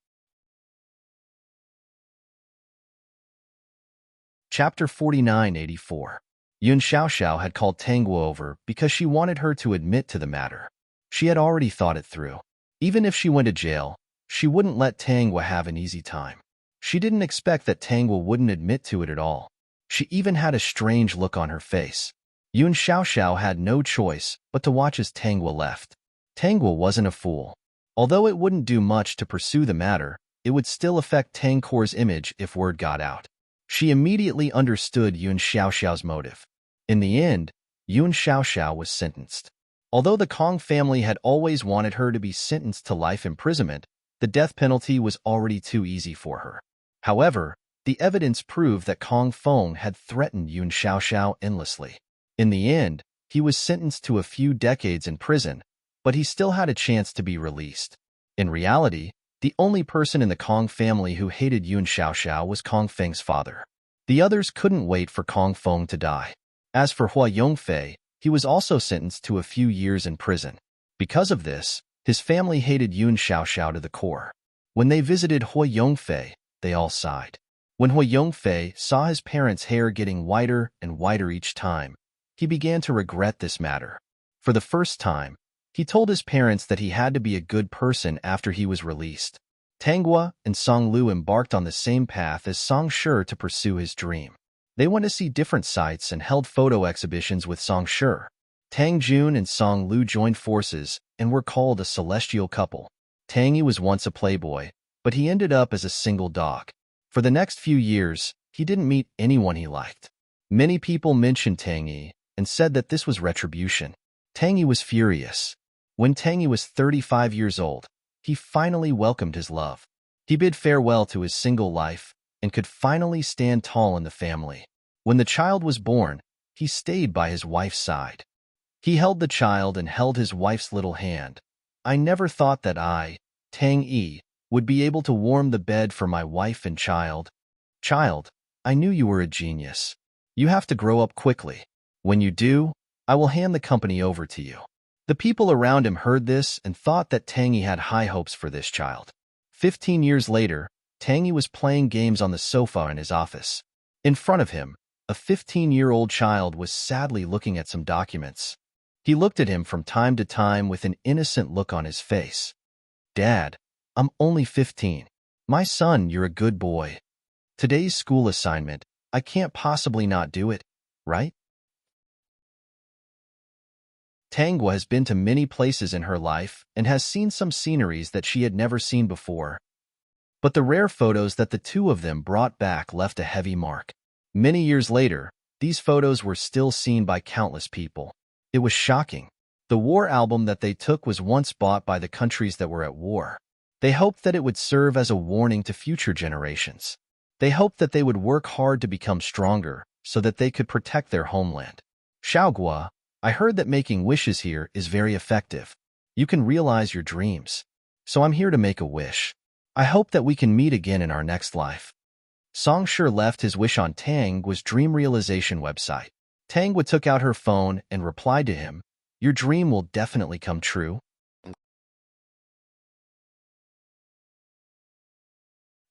Chapter 4984. Yun Xiaoxiao had called Tanghua over because she wanted her to admit to the matter. She had already thought it through. Even if she went to jail, she wouldn't let Tanghua have an easy time. She didn't expect that Tanghua wouldn't admit to it at all. She even had a strange look on her face. Yun Xiaoxiao had no choice but to watch as Tanghua left. Tanghua wasn't a fool. Although it wouldn't do much to pursue the matter, it would still affect Tang Kor's image if word got out. She immediately understood Yun Xiaoxiao's motive. In the end, Yun Xiaoxiao was sentenced. Although the Kong family had always wanted her to be sentenced to life imprisonment, the death penalty was already too easy for her. However, the evidence proved that Kong Feng had threatened Yun Xiaoxiao endlessly. In the end, he was sentenced to a few decades in prison, but he still had a chance to be released. In reality, the only person in the Kong family who hated Yun Xiaoxiao was Kong Feng's father. The others couldn't wait for Kong Feng to die. As for Hua Yongfei, he was also sentenced to a few years in prison. Because of this, his family hated Yun Xiaoxiao to the core. When they visited Hua Yongfei, they all sighed. When Hua Yongfei saw his parents' hair getting whiter and whiter each time, he began to regret this matter. For the first time, he told his parents that he had to be a good person after he was released. Tanghua and Song Lu embarked on the same path as Song Shi to pursue his dream. They went to see different sites and held photo exhibitions with Song Shi. Tang Jun and Song Lu joined forces and were called a celestial couple. Tang Yi was once a playboy, but he ended up as a single dog. For the next few years, he didn't meet anyone he liked. Many people mentioned Tang Yi and said that this was retribution. Tang Yi was furious. When Tang Yi was 35 years old, he finally welcomed his love. He bid farewell to his single life and could finally stand tall in the family. When the child was born, he stayed by his wife's side. He held the child and held his wife's little hand. I never thought that I, Tang Yi, would be able to warm the bed for my wife and child. Child, I knew you were a genius. You have to grow up quickly. When you do, I will hand the company over to you. The people around him heard this and thought that Tang Yi had high hopes for this child. 15 years later, Tang Yi was playing games on the sofa in his office. In front of him, a 15-year-old child was sadly looking at some documents. He looked at him from time to time with an innocent look on his face. Dad, I'm only 15. My son, you're a good boy. Today's school assignment, I can't possibly not do it, right? Tanghua has been to many places in her life and has seen some sceneries that she had never seen before. But the rare photos that the two of them brought back left a heavy mark. Many years later, these photos were still seen by countless people. It was shocking. The war album that they took was once bought by the countries that were at war. They hoped that it would serve as a warning to future generations. They hoped that they would work hard to become stronger so that they could protect their homeland. Xiaogua, I heard that making wishes here is very effective. You can realize your dreams. So I'm here to make a wish. I hope that we can meet again in our next life. Song Shi left his wish on Tanghua's dream realization website. Tanghua took out her phone and replied to him, Your dream will definitely come true.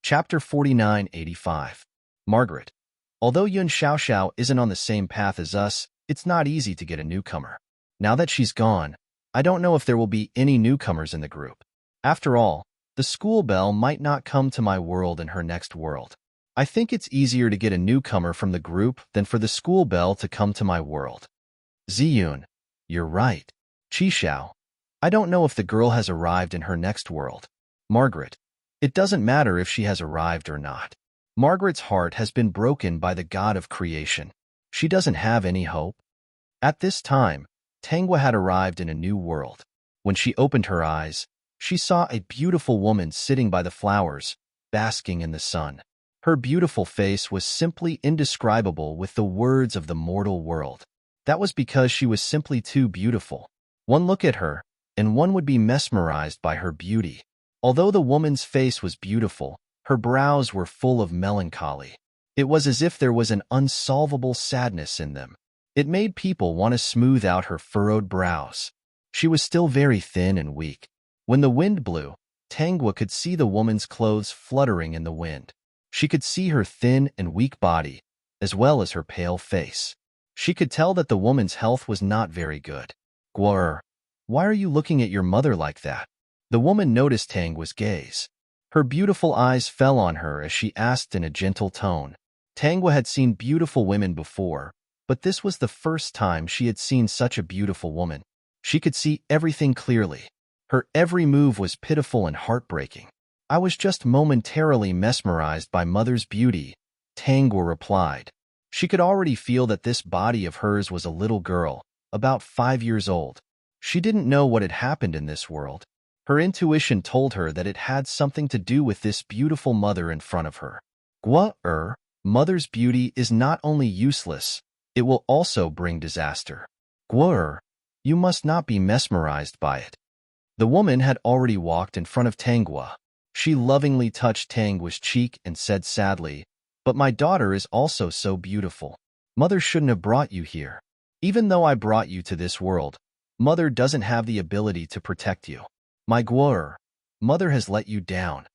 Chapter 4985. Margaret. Although Yun Xiaoxiao isn't on the same path as us, it's not easy to get a newcomer. Now that she's gone, I don't know if there will be any newcomers in the group. After all, the school belle might not come to my world in her next world. I think it's easier to get a newcomer from the group than for the school belle to come to my world. Ziyun, you're right. Qishao, I don't know if the girl has arrived in her next world. Margaret, it doesn't matter if she has arrived or not. Margaret's heart has been broken by the god of creation. She doesn't have any hope. At this time, Tanghua had arrived in a new world. When she opened her eyes, she saw a beautiful woman sitting by the flowers, basking in the sun. Her beautiful face was simply indescribable with the words of the mortal world. That was because she was simply too beautiful. One look at her, and one would be mesmerized by her beauty. Although the woman's face was beautiful, her brows were full of melancholy. It was as if there was an unsolvable sadness in them. It made people want to smooth out her furrowed brows. She was still very thin and weak. When the wind blew, Tanghua could see the woman's clothes fluttering in the wind. She could see her thin and weak body, as well as her pale face. She could tell that the woman's health was not very good. Guar, why are you looking at your mother like that? The woman noticed Tanghua's gaze. Her beautiful eyes fell on her as she asked in a gentle tone. Tanghua had seen beautiful women before, but this was the first time she had seen such a beautiful woman. She could see everything clearly. Her every move was pitiful and heartbreaking. I was just momentarily mesmerized by Mother's beauty, Tangwa replied. She could already feel that this body of hers was a little girl, about 5 years old. She didn't know what had happened in this world. Her intuition told her that it had something to do with this beautiful mother in front of her. Mother's beauty is not only useless, it will also bring disaster. You must not be mesmerized by it. The woman had already walked in front of Tangwa. She lovingly touched Tangwa's cheek and said sadly, "But my daughter is also so beautiful. Mother shouldn't have brought you here. Even though I brought you to this world, Mother doesn't have the ability to protect you. My Mother has let you down."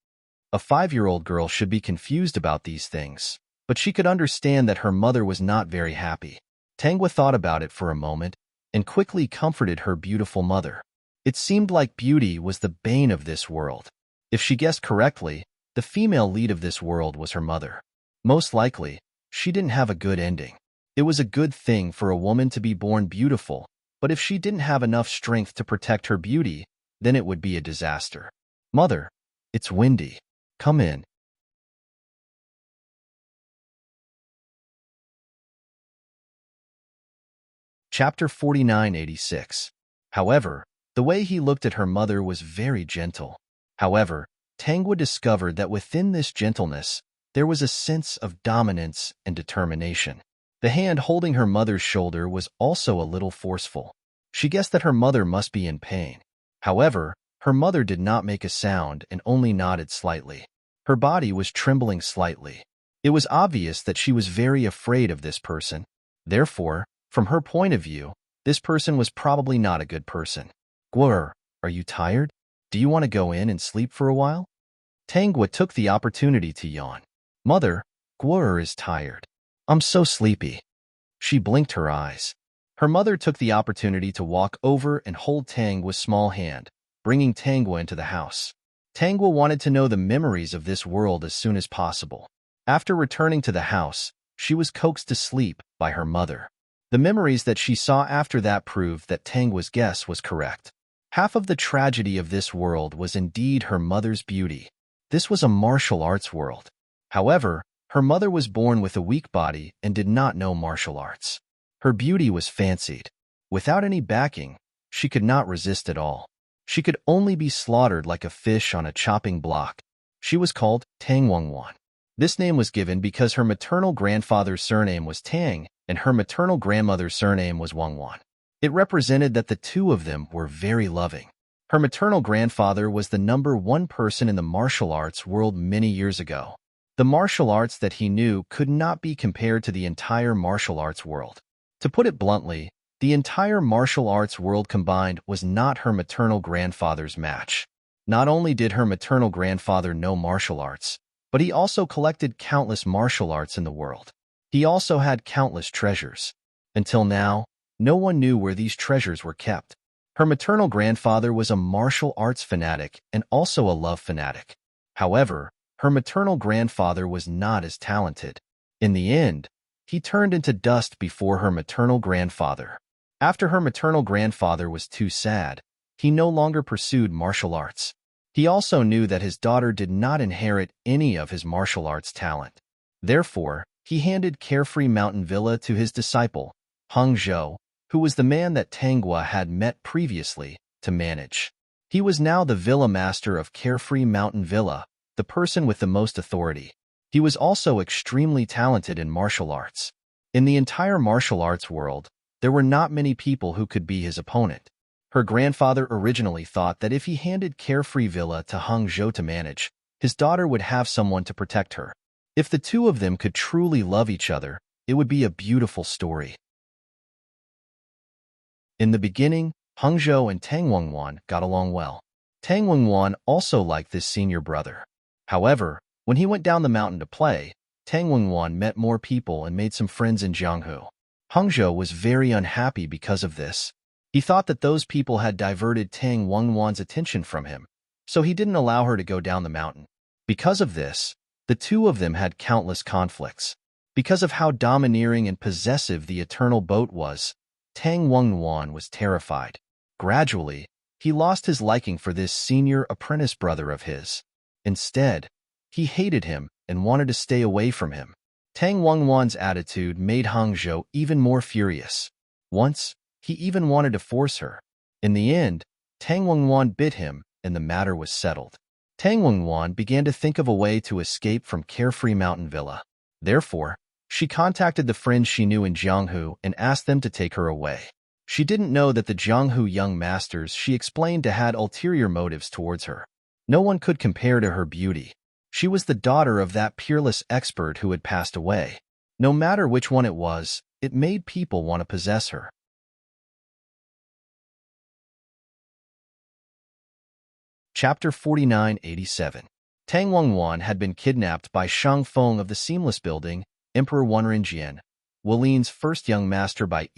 A 5-year-old girl should be confused about these things, but she could understand that her mother was not very happy. Tangwa thought about it for a moment and quickly comforted her beautiful mother. It seemed like beauty was the bane of this world. If she guessed correctly, the female lead of this world was her mother. Most likely, she didn't have a good ending. It was a good thing for a woman to be born beautiful, but if she didn't have enough strength to protect her beauty, then it would be a disaster. "Mother, it's windy. Come in." Chapter 4986. However, the way he looked at her mother was very gentle. However, Tangwa discovered that within this gentleness, there was a sense of dominance and determination. The hand holding her mother's shoulder was also a little forceful. She guessed that her mother must be in pain. However, her mother did not make a sound and only nodded slightly. Her body was trembling slightly. It was obvious that she was very afraid of this person. Therefore, from her point of view, this person was probably not a good person. "Are you tired? Do you want to go in and sleep for a while?" Tangwa took the opportunity to yawn. "Mother, is tired. I'm so sleepy." She blinked her eyes. Her mother took the opportunity to walk over and hold Tangwa's small hand, bringing Tangwa into the house. Tangwa wanted to know the memories of this world as soon as possible. After returning to the house, she was coaxed to sleep by her mother. The memories that she saw after that proved that Tangwa's guess was correct. Half of the tragedy of this world was indeed her mother's beauty. This was a martial arts world. However, her mother was born with a weak body and did not know martial arts. Her beauty was fancied. Without any backing, she could not resist at all. She could only be slaughtered like a fish on a chopping block. She was called Tangwangwan. This name was given because her maternal grandfather's surname was Tang and her maternal grandmother's surname was Wangwan. It represented that the two of them were very loving. Her maternal grandfather was the #1 person in the martial arts world many years ago. The martial arts that he knew could not be compared to the entire martial arts world. To put it bluntly, the entire martial arts world combined was not her maternal grandfather's match. Not only did her maternal grandfather know martial arts, but he also collected countless martial arts in the world. He also had countless treasures. Until now, no one knew where these treasures were kept. Her maternal grandfather was a martial arts fanatic and also a love fanatic. However, her maternal grandfather was not as talented. In the end, he turned into dust before her maternal grandfather. After her maternal grandfather was too sad, he no longer pursued martial arts. He also knew that his daughter did not inherit any of his martial arts talent. Therefore, he handed Carefree Mountain Villa to his disciple, Hung Zhou, who was the man that Tangwa had met previously, to manage. He was now the villa master of Carefree Mountain Villa, the person with the most authority. He was also extremely talented in martial arts. In the entire martial arts world, there were not many people who could be his opponent. Her grandfather originally thought that if he handed Carefree Villa to Hung Zhou to manage, his daughter would have someone to protect her. If the two of them could truly love each other, it would be a beautiful story. In the beginning, Hung Zhou and Tang Wangwan got along well. Tang Wangwan also liked this senior brother. However, when he went down the mountain to play, Tang Wangwan met more people and made some friends in Jianghu. Hung Zhou was very unhappy because of this. He thought that those people had diverted Tang Wangwan's attention from him, so he didn't allow her to go down the mountain. Because of this, the two of them had countless conflicts. Because of how domineering and possessive the eternal boat was, Tang Wangwan was terrified. Gradually, He lost his liking for this senior apprentice brother of his. Instead, he hated him and wanted to stay away from him. Tang Wengwan's attitude made Hangzhou even more furious. Once, he even wanted to force her. In the end, Tang Wengwan bit him, and the matter was settled. Tang Wengwan began to think of a way to escape from Carefree Mountain Villa. Therefore, she contacted the friends she knew in Jianghu and asked them to take her away. She didn't know that the Jianghu young masters she explained to had ulterior motives towards her. No one could compare to her beauty. She was the daughter of that peerless expert who had passed away. No matter which one it was, it made people want to possess her. Chapter 4987. Tang Wengwan had been kidnapped by Shang Feng of the Seamless Building, Emperor Wenrenjian, Wulin's first young master by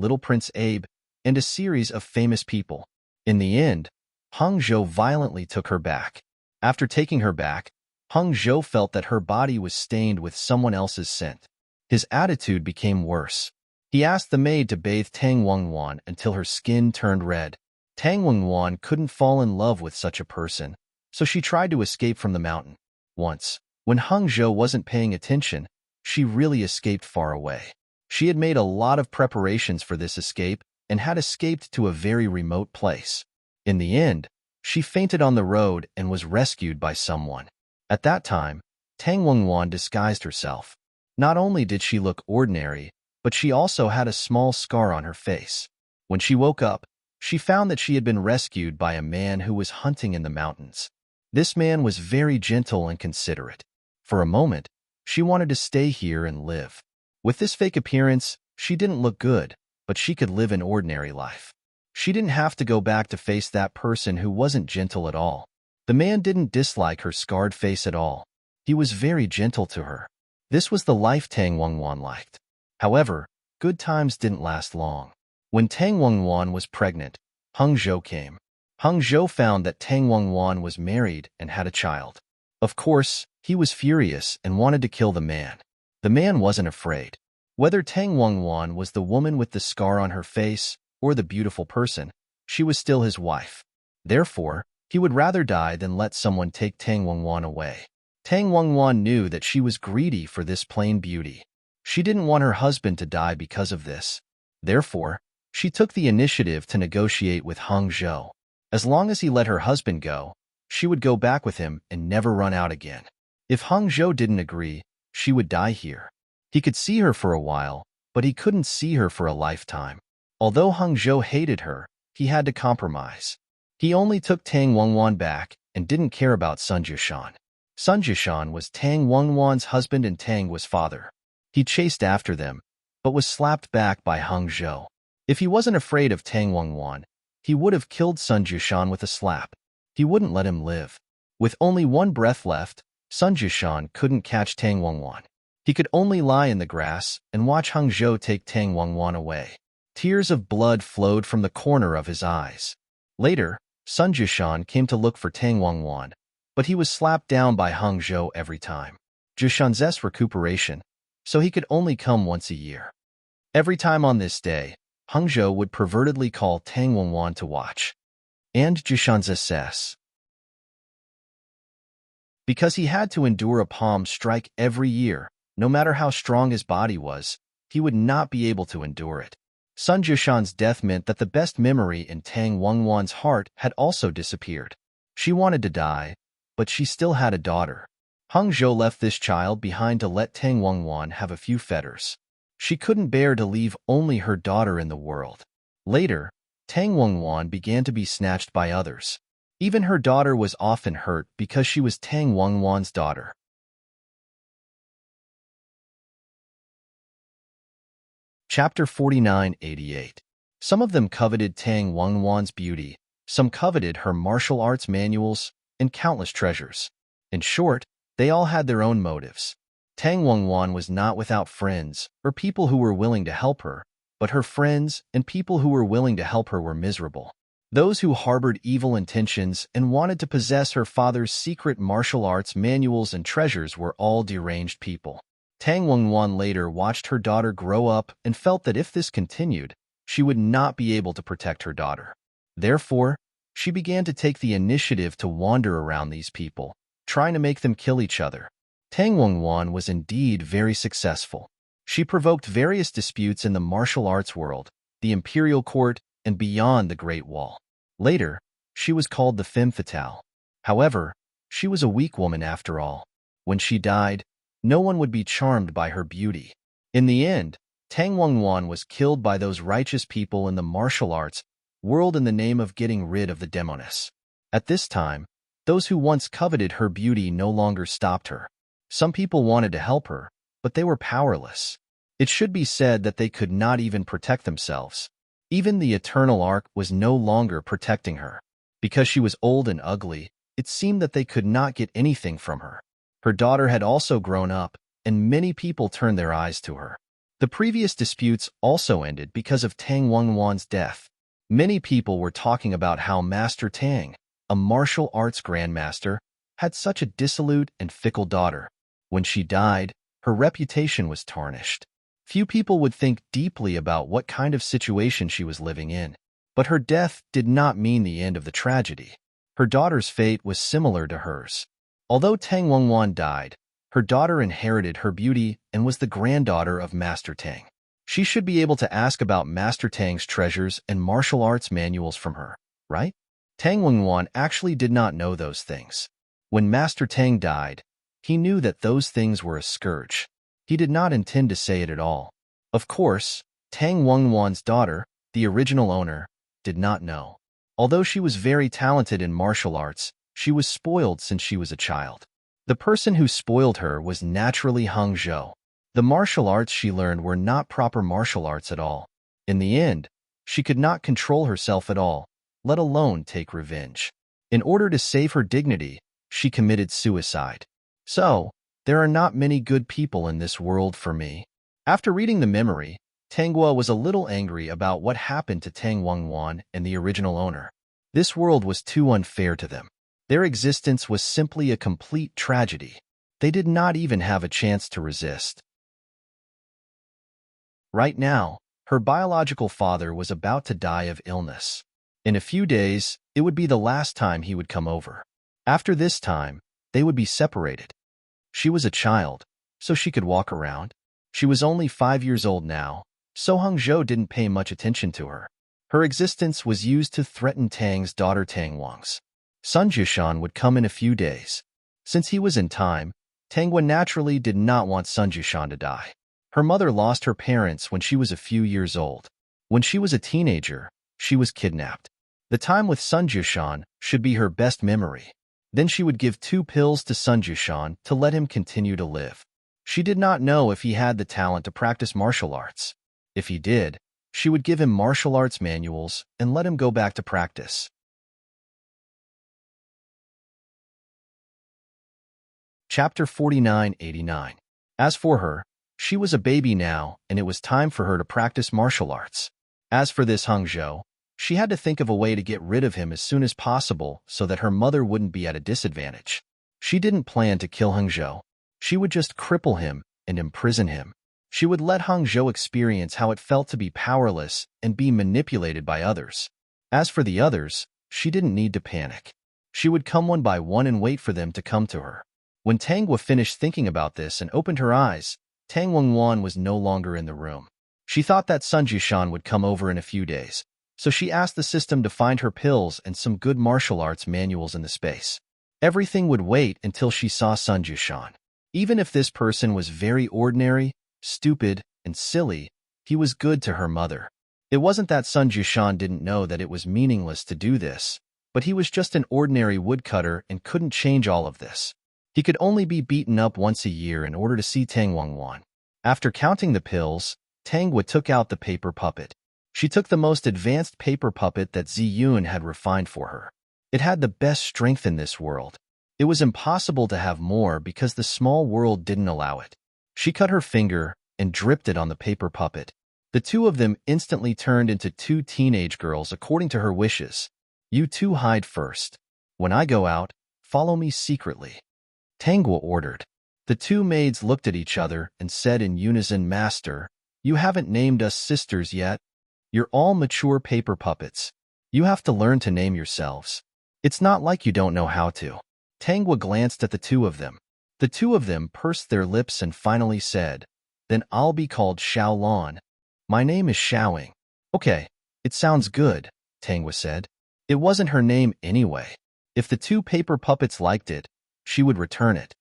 Little Prince Abe, and a series of famous people. In the end, Hangzhou violently took her back. After taking her back, Hangzhou felt that her body was stained with someone else's scent. His attitude became worse. He asked the maid to bathe Tang Wengwan until her skin turned red. Tang Wengwan couldn't fall in love with such a person, so she tried to escape from the mountain. Once, when Hangzhou wasn't paying attention, she really escaped far away. She had made a lot of preparations for this escape and had escaped to a very remote place. In the end, she fainted on the road and was rescued by someone. At that time, Tang Wengwan disguised herself. Not only did she look ordinary, but she also had a small scar on her face. When she woke up, she found that she had been rescued by a man who was hunting in the mountains. This man was very gentle and considerate. For a moment, she wanted to stay here and live. With this fake appearance, she didn't look good, but she could live an ordinary life. She didn't have to go back to face that person who wasn't gentle at all. The man didn't dislike her scarred face at all. He was very gentle to her. This was the life Tang Wengwan liked. However, good times didn't last long. When Tang Wengwan was pregnant, Hangzhou came. Hangzhou found that Tang Wengwan was married and had a child. Of course, he was furious and wanted to kill the man. The man wasn't afraid. Whether Tang Wengwan was the woman with the scar on her face or the beautiful person, she was still his wife. Therefore, he would rather die than let someone take Tang Wengwan away. Tang Wengwan knew that she was greedy for this plain beauty. She didn't want her husband to die because of this. Therefore, she took the initiative to negotiate with Hangzhou. As long as he let her husband go, she would go back with him and never run out again. If Hangzhou didn't agree, she would die here. He could see her for a while, but he couldn't see her for a lifetime. Although Hangzhou hated her, he had to compromise. He only took Tang Wengwan back and didn't care about Sun Jishan. Sun Jishan was Tang Wengwan's husband and Tang was father. He chased after them, but was slapped back by Hangzhou. If he wasn't afraid of Tang Wengwan, he would have killed Sun Jishan with a slap. He wouldn't let him live. With only one breath left, Sun Jishan couldn't catch Tang Wengwan. He could only lie in the grass and watch Hangzhou take Tang Wengwan away. Tears of blood flowed from the corner of his eyes. Later, Sun Jishan came to look for Tang Wengwan, but he was slapped down by Hangzhou every time. Jishan's recuperation, so he could only come once a year. Every time on this day, Hangzhou would pervertedly call Tang Wengwan to watch. And Jishan's. Because he had to endure a palm strike every year, no matter how strong his body was, he would not be able to endure it. Sun Jishan's death meant that the best memory in Tang Wengwan's heart had also disappeared. She wanted to die, but she still had a daughter. Hangzhou left this child behind to let Tang Wengwan have a few fetters. She couldn't bear to leave only her daughter in the world. Later, Tang Wengwan began to be snatched by others. Even her daughter was often hurt because she was Tang Wengwan's daughter. Chapter 4988. Some of them coveted Tang Wengwan's beauty, some coveted her martial arts manuals, and countless treasures. In short, they all had their own motives. Tang Wengwan was not without friends or people who were willing to help her, but her friends and people who were willing to help her were miserable. Those who harbored evil intentions and wanted to possess her father's secret martial arts manuals and treasures were all deranged people. Tang Wengwan later watched her daughter grow up and felt that if this continued, she would not be able to protect her daughter. Therefore, She began to take the initiative to wander around these people, trying to make them kill each other. Tang Wengwan was indeed very successful. She provoked various disputes in the martial arts world, the imperial court, and beyond the Great Wall. Later, she was called the Femme Fatale. However, she was a weak woman after all. When she died, no one would be charmed by her beauty. In the end, Tang Wengwan was killed by those righteous people in the martial arts world in the name of getting rid of the demoness. At this time, those who once coveted her beauty no longer stopped her. Some people wanted to help her, but they were powerless. It should be said that they could not even protect themselves. Even the Eternal Arc was no longer protecting her. Because she was old and ugly, it seemed that they could not get anything from her. Her daughter had also grown up, and many people turned their eyes to her. The previous disputes also ended because of Tang Wengwan's death. Many people were talking about how Master Tang, a martial arts grandmaster, had such a dissolute and fickle daughter. When she died, her reputation was tarnished. Few people would think deeply about what kind of situation she was living in. But her death did not mean the end of the tragedy. Her daughter's fate was similar to hers. Although Tang Wengwan died, her daughter inherited her beauty and was the granddaughter of Master Tang. She should be able to ask about Master Tang's treasures and martial arts manuals from her, right? Tang Wengwan actually did not know those things. When Master Tang died, he knew that those things were a scourge. He did not intend to say it at all. Of course, Tang Wengwan's daughter, the original owner, did not know. Although she was very talented in martial arts, she was spoiled since she was a child. The person who spoiled her was naturally Hung Zhou. The martial arts she learned were not proper martial arts at all. In the end, she could not control herself at all, let alone take revenge. In order to save her dignity, she committed suicide. So, there are not many good people in this world for me. After reading the memory, Tanghua was a little angry about what happened to Tang Wengwan and the original owner. This world was too unfair to them. Their existence was simply a complete tragedy. They did not even have a chance to resist. Right now, her biological father was about to die of illness. In a few days, it would be the last time he would come over. After this time, they would be separated. She was a child, so she could walk around. She was only 5 years old now, so Hung Zhou didn't pay much attention to her. Her existence was used to threaten Tang's daughter Tang Wang's. Sun Jishan would come in a few days. Since he was in time, Tanghua naturally did not want Sun Jishan to die. Her mother lost her parents when she was a few years old. When she was a teenager, she was kidnapped. The time with Sun Jishan should be her best memory. Then she would give 2 pills to Sun Jishan to let him continue to live. She did not know if he had the talent to practice martial arts. If he did, she would give him martial arts manuals and let him go back to practice. Chapter 4989. As for her, she was a baby now, and it was time for her to practice martial arts. As for this Hung Zhou, she had to think of a way to get rid of him as soon as possible so that her mother wouldn't be at a disadvantage. She didn't plan to kill Hung Zhou. She would just cripple him and imprison him. She would let Hung Zhou experience how it felt to be powerless and be manipulated by others. As for the others, she didn't need to panic. She would come one by one and wait for them to come to her. When Tanghua finished thinking about this and opened her eyes, Tang Wengwan was no longer in the room. She thought that Sun Jishan would come over in a few days, so she asked the system to find her pills and some good martial arts manuals in the space. Everything would wait until she saw Sun Jishan. Even if this person was very ordinary, stupid, and silly, he was good to her mother. It wasn't that Sun Jishan didn't know that it was meaningless to do this, but he was just an ordinary woodcutter and couldn't change all of this. He could only be beaten up once a year in order to see Tang Wengwan. After counting the pills, Tanghua took out the paper puppet. She took the most advanced paper puppet that Ziyun had refined for her. It had the best strength in this world. It was impossible to have more because the small world didn't allow it. She cut her finger and dripped it on the paper puppet. The 2 of them instantly turned into 2 teenage girls according to her wishes. You 2 hide first. When I go out, follow me secretly. Tanghua ordered. The 2 maids looked at each other and said in unison, Master, you haven't named us sisters yet. You're all mature paper puppets. You have to learn to name yourselves. It's not like you don't know how to. Tangwa glanced at the two of them. The two of them pursed their lips and finally said, "Then I'll be called Xiaolon. My name is Xiaoing." "Okay, it sounds good," Tangwa said. It wasn't her name anyway. If the two paper puppets liked it, she would return it.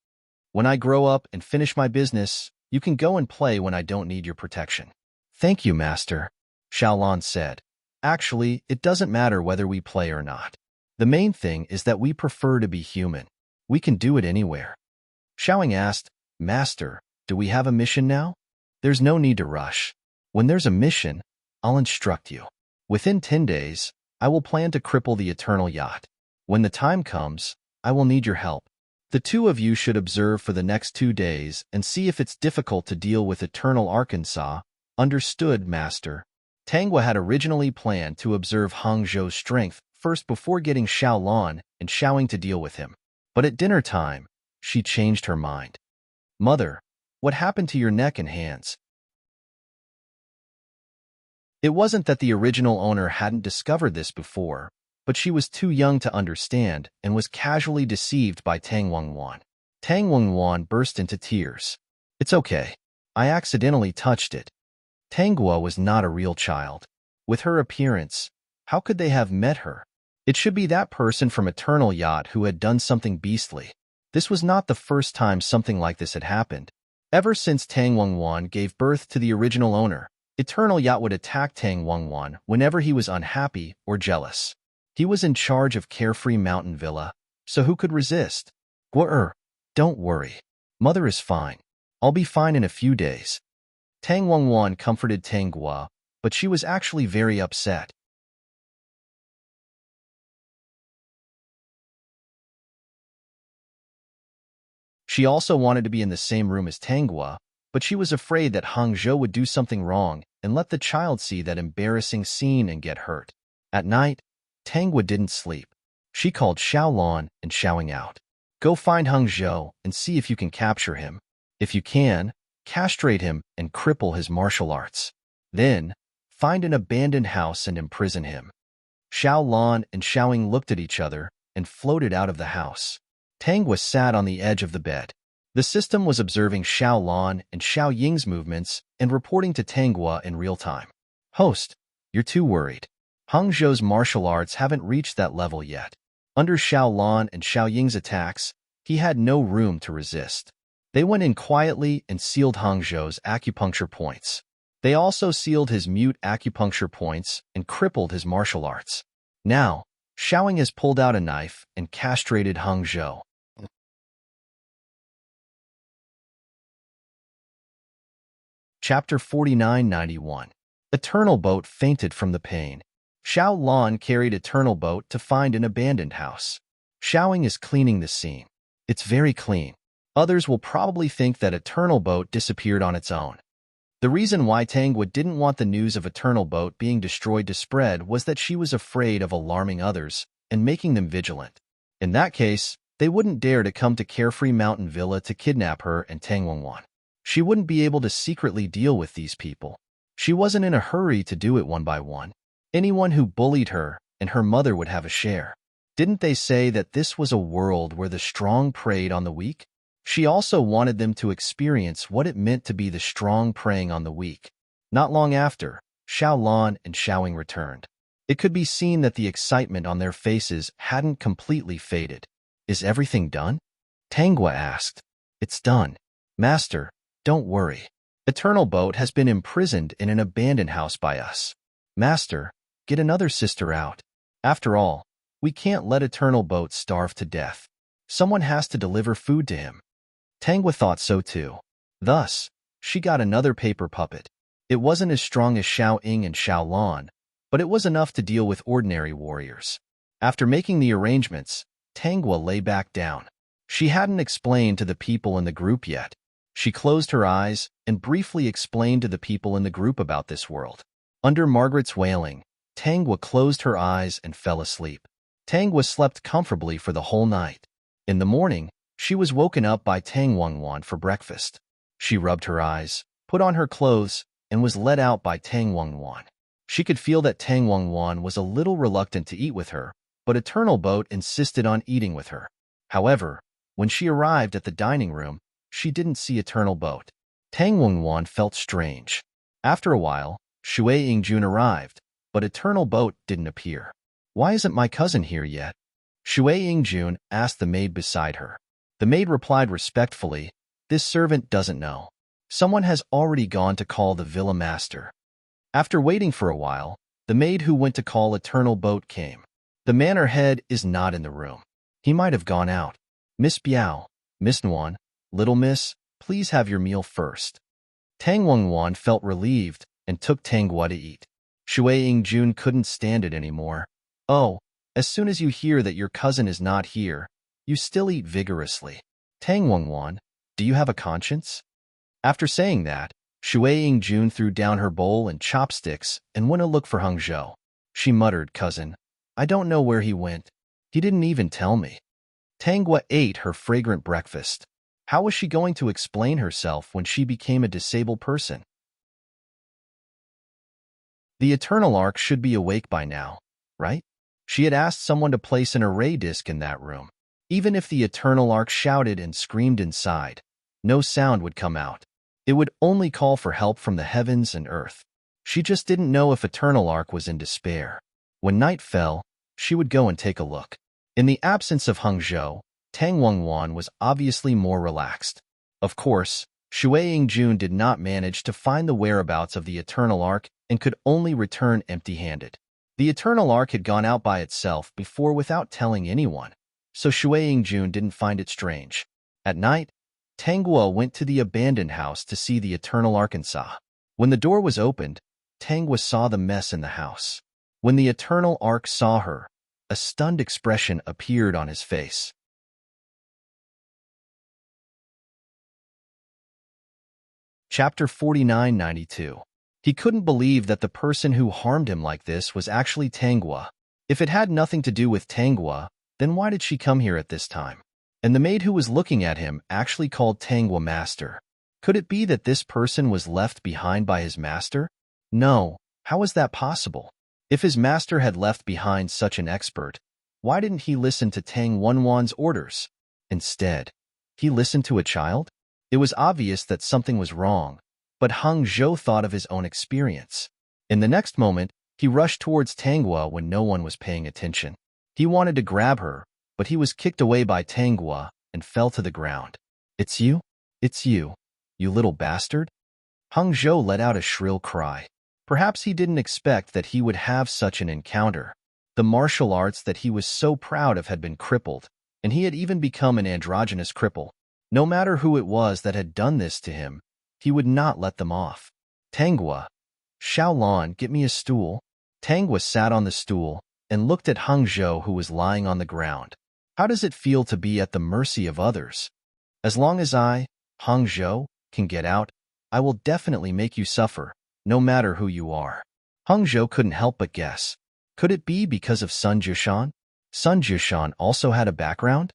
"When I grow up and finish my business, you can go and play when I don't need your protection." "Thank you, Master," Xiaolon said. "Actually, it doesn't matter whether we play or not. The main thing is that we prefer to be human. We can do it anywhere." Xiaoing asked, "Master, do we have a mission now?" "There's no need to rush. When there's a mission, I'll instruct you. Within 10 days, I will plan to cripple the Eternal Yacht. When the time comes, I will need your help. The two of you should observe for the next 2 days and see if it's difficult to deal with Eternal Arkansas." "Understood, Master." Tangwa had originally planned to observe Hangzhou's strength first before getting Xiaolon and Xiaoing to deal with him. But at dinner time, she changed her mind. "Mother, what happened to your neck and hands?" It wasn't that the original owner hadn't discovered this before, but she was too young to understand and was casually deceived by Tang Wengwan. Tang Wengwan burst into tears. "It's okay. I accidentally touched it." Tangua was not a real child. With her appearance, how could they have met her? It should be that person from Eternal Yacht who had done something beastly. This was not the first time something like this had happened. Ever since Tang Wengwan gave birth to the original owner, Eternal Yacht would attack Tang Wengwan whenever he was unhappy or jealous. He was in charge of Carefree Mountain Villa, so who could resist? Don't worry. Mother is fine. I'll be fine in a few days." Tang Wengwan comforted Tangua, but she was actually very upset. She also wanted to be in the same room as Tangua, but she was afraid that Hangzhou would do something wrong and let the child see that embarrassing scene and get hurt. At night, Tangua didn't sleep. She called Xiaolon and Xiaoing out. "Go find Hangzhou and see if you can capture him. If you can, castrate him and cripple his martial arts. Then, find an abandoned house and imprison him." Xiaolon and Xiaoing looked at each other and floated out of the house. Tangua sat on the edge of the bed. The system was observing Xiaolon and Xiao Ying's movements and reporting to Tangua in real time. "Host, you're too worried. Hangzhou's martial arts haven't reached that level yet. Under Xiaolon and Xiao Ying's attacks, he had no room to resist. They went in quietly and sealed Hangzhou's acupuncture points. They also sealed his mute acupuncture points and crippled his martial arts. Now, Xiaoing has pulled out a knife and castrated Hangzhou." Chapter 4991. Eternal Boat fainted from the pain. Xiaolon carried Eternal Boat to find an abandoned house. Xiaoing is cleaning the scene. It's very clean. Others will probably think that Eternal Boat disappeared on its own. The reason why Tangwa didn't want the news of Eternal Boat being destroyed to spread was that she was afraid of alarming others and making them vigilant. In that case, they wouldn't dare to come to Carefree Mountain Villa to kidnap her and Tang Wengwan. She wouldn't be able to secretly deal with these people. She wasn't in a hurry to do it one by one. Anyone who bullied her and her mother would have a share. Didn't they say that this was a world where the strong preyed on the weak? She also wanted them to experience what it meant to be the strong preying on the weak. Not long after, Xiaolon and Xiaoing returned. It could be seen that the excitement on their faces hadn't completely faded. "Is everything done?" Tangwa asked. "It's done. Master, don't worry. Eternal Boat has been imprisoned in an abandoned house by us. Master, get another sister out. After all, we can't let Eternal Boat starve to death. Someone has to deliver food to him." Tangwa thought so too. Thus, she got another paper puppet. It wasn't as strong as Xiao Ying and Xiaolon, but it was enough to deal with ordinary warriors. After making the arrangements, Tangwa lay back down. She hadn't explained to the people in the group yet. She closed her eyes and briefly explained to the people in the group about this world. Under Margaret's wailing, Tangwa closed her eyes and fell asleep. Tangwa slept comfortably for the whole night. In the morning, she was woken up by Tang Wengwan for breakfast. She rubbed her eyes, put on her clothes, and was led out by Tang Wengwan. She could feel that Tang Wangwan was a little reluctant to eat with her, but Eternal Boat insisted on eating with her. However, when she arrived at the dining room, she didn't see Eternal Boat. Tang Wangwan felt strange. After a while, Shui Yingjun arrived, but Eternal Boat didn't appear. "Why isn't my cousin here yet?" Shui Yingjun asked the maid beside her. The maid replied respectfully, "This servant doesn't know. Someone has already gone to call the villa master." After waiting for a while, the maid who went to call Eternal Boat came. "The manor head is not in the room. He might have gone out. Miss Biao, Miss Nguyen, little miss, please have your meal first." Tang Wangwan felt relieved and took Tanghua to eat. Shui Yingjun couldn't stand it anymore. "Oh, as soon as you hear that your cousin is not here, you still eat vigorously. Tang Wangwan, do you have a conscience?" After saying that, Shui Yingjun threw down her bowl and chopsticks and went to look for Hung Zhou. She muttered, "Cousin, I don't know where he went. He didn't even tell me." Tanghua ate her fragrant breakfast. How was she going to explain herself when she became a disabled person? The Eternal Arc should be awake by now, right? She had asked someone to place an array disc in that room. Even if the Eternal Arc shouted and screamed inside, no sound would come out. It would only call for help from the heavens and earth. She just didn't know if Eternal Arc was in despair. When night fell, she would go and take a look. In the absence of Hung Zhou, Tang Wangwan was obviously more relaxed. Of course, Shui Yingjun did not manage to find the whereabouts of the Eternal Arc and could only return empty-handed. The Eternal Arc had gone out by itself before without telling anyone, so Shui Yingjun didn't find it strange. At night, Tanghua went to the abandoned house to see the Eternal Arc and saw. When the door was opened, Tanghua saw the mess in the house. When the Eternal Arc saw her, a stunned expression appeared on his face. Chapter 4992. He couldn't believe that the person who harmed him like this was actually Tanghua. If it had nothing to do with Tanghua, then why did she come here at this time? And the maid who was looking at him actually called Tanghua master. Could it be that this person was left behind by his master? No, how was that possible? If his master had left behind such an expert, why didn't he listen to Tang Wangwan's orders? Instead, he listened to a child? It was obvious that something was wrong, but Hung Zhou thought of his own experience. In the next moment, he rushed towards Tanghua when no one was paying attention. He wanted to grab her, but he was kicked away by Tanghua and fell to the ground. "It's you? It's you, you little bastard?" Hung Zhou let out a shrill cry. Perhaps he didn't expect that he would have such an encounter. The martial arts that he was so proud of had been crippled, and he had even become an androgynous cripple. No matter who it was that had done this to him, he would not let them off. "Tanghua, Xiaolan, get me a stool." Tanghua sat on the stool and looked at Hung Zhou, who was lying on the ground. How does it feel to be at the mercy of others? As long as I, Hung Zhou, can get out, I will definitely make you suffer, no matter who you are. Hung Zhou couldn't help but guess. Could it be because of Sun Jishan? Sun Jishan also had a background?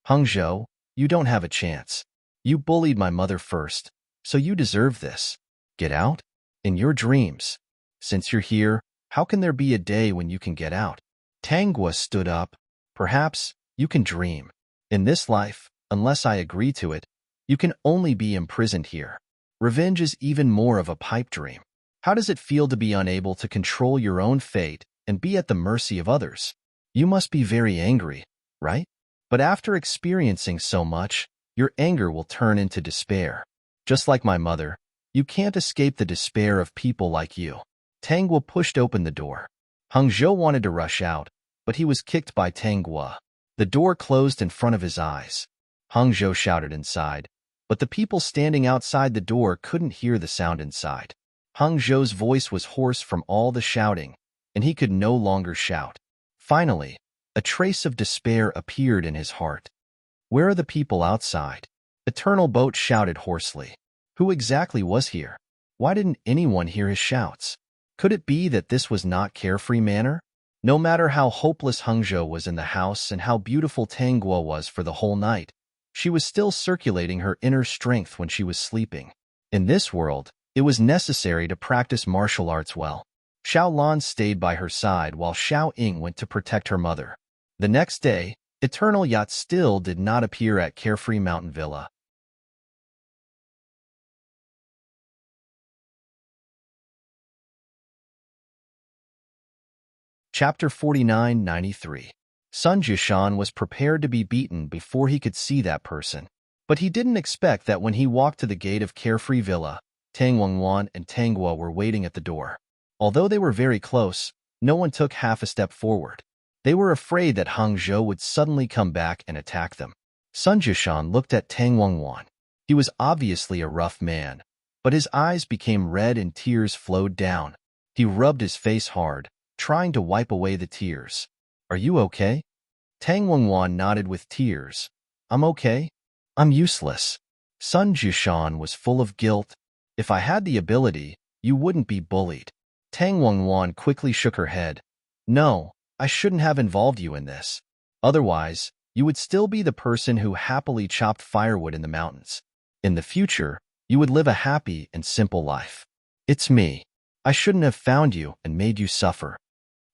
"Hung Zhou, you don't have a chance. You bullied my mother first, so you deserve this. Get out? In your dreams. Since you're here, how can there be a day when you can get out?" Tanghua stood up. "Perhaps you can dream. In this life, unless I agree to it, you can only be imprisoned here. Revenge is even more of a pipe dream. How does it feel to be unable to control your own fate and be at the mercy of others? You must be very angry, right? But after experiencing so much, your anger will turn into despair. Just like my mother, you can't escape the despair of people like you." Tanghua pushed open the door. Hung Zhou wanted to rush out, but he was kicked by Tanghua. The door closed in front of his eyes. Hung Zhou shouted inside, but the people standing outside the door couldn't hear the sound inside. Hung Zhou's voice was hoarse from all the shouting, and he could no longer shout. Finally, a trace of despair appeared in his heart. "Where are the people outside?" Eternal Boat shouted hoarsely. Who exactly was here? Why didn't anyone hear his shouts? Could it be that this was not Carefree Manor? No matter how hopeless Hung Zhou was in the house and how beautiful Tanghua was for the whole night, she was still circulating her inner strength when she was sleeping. In this world, it was necessary to practice martial arts well. Xiao Lan stayed by her side while Xiao Ying went to protect her mother. The next day, Eternal Yacht still did not appear at Carefree Mountain Villa. Chapter 4993. Sun Jishan was prepared to be beaten before he could see that person. But he didn't expect that when he walked to the gate of Carefree Villa, Tang Wangwan and Tang Guo were waiting at the door. Although they were very close, no one took half a step forward. They were afraid that Hang Zhou would suddenly come back and attack them. Sun Jishan looked at Tang Wangwan. He was obviously a rough man, but his eyes became red and tears flowed down. He rubbed his face hard, trying to wipe away the tears. "Are you okay?" Tang Wangwan nodded with tears. "I'm okay. I'm useless." Sun Jishan was full of guilt. "If I had the ability, you wouldn't be bullied." Tang Wangwan quickly shook her head. "No, I shouldn't have involved you in this. Otherwise, you would still be the person who happily chopped firewood in the mountains. In the future, you would live a happy and simple life. It's me. I shouldn't have found you and made you suffer."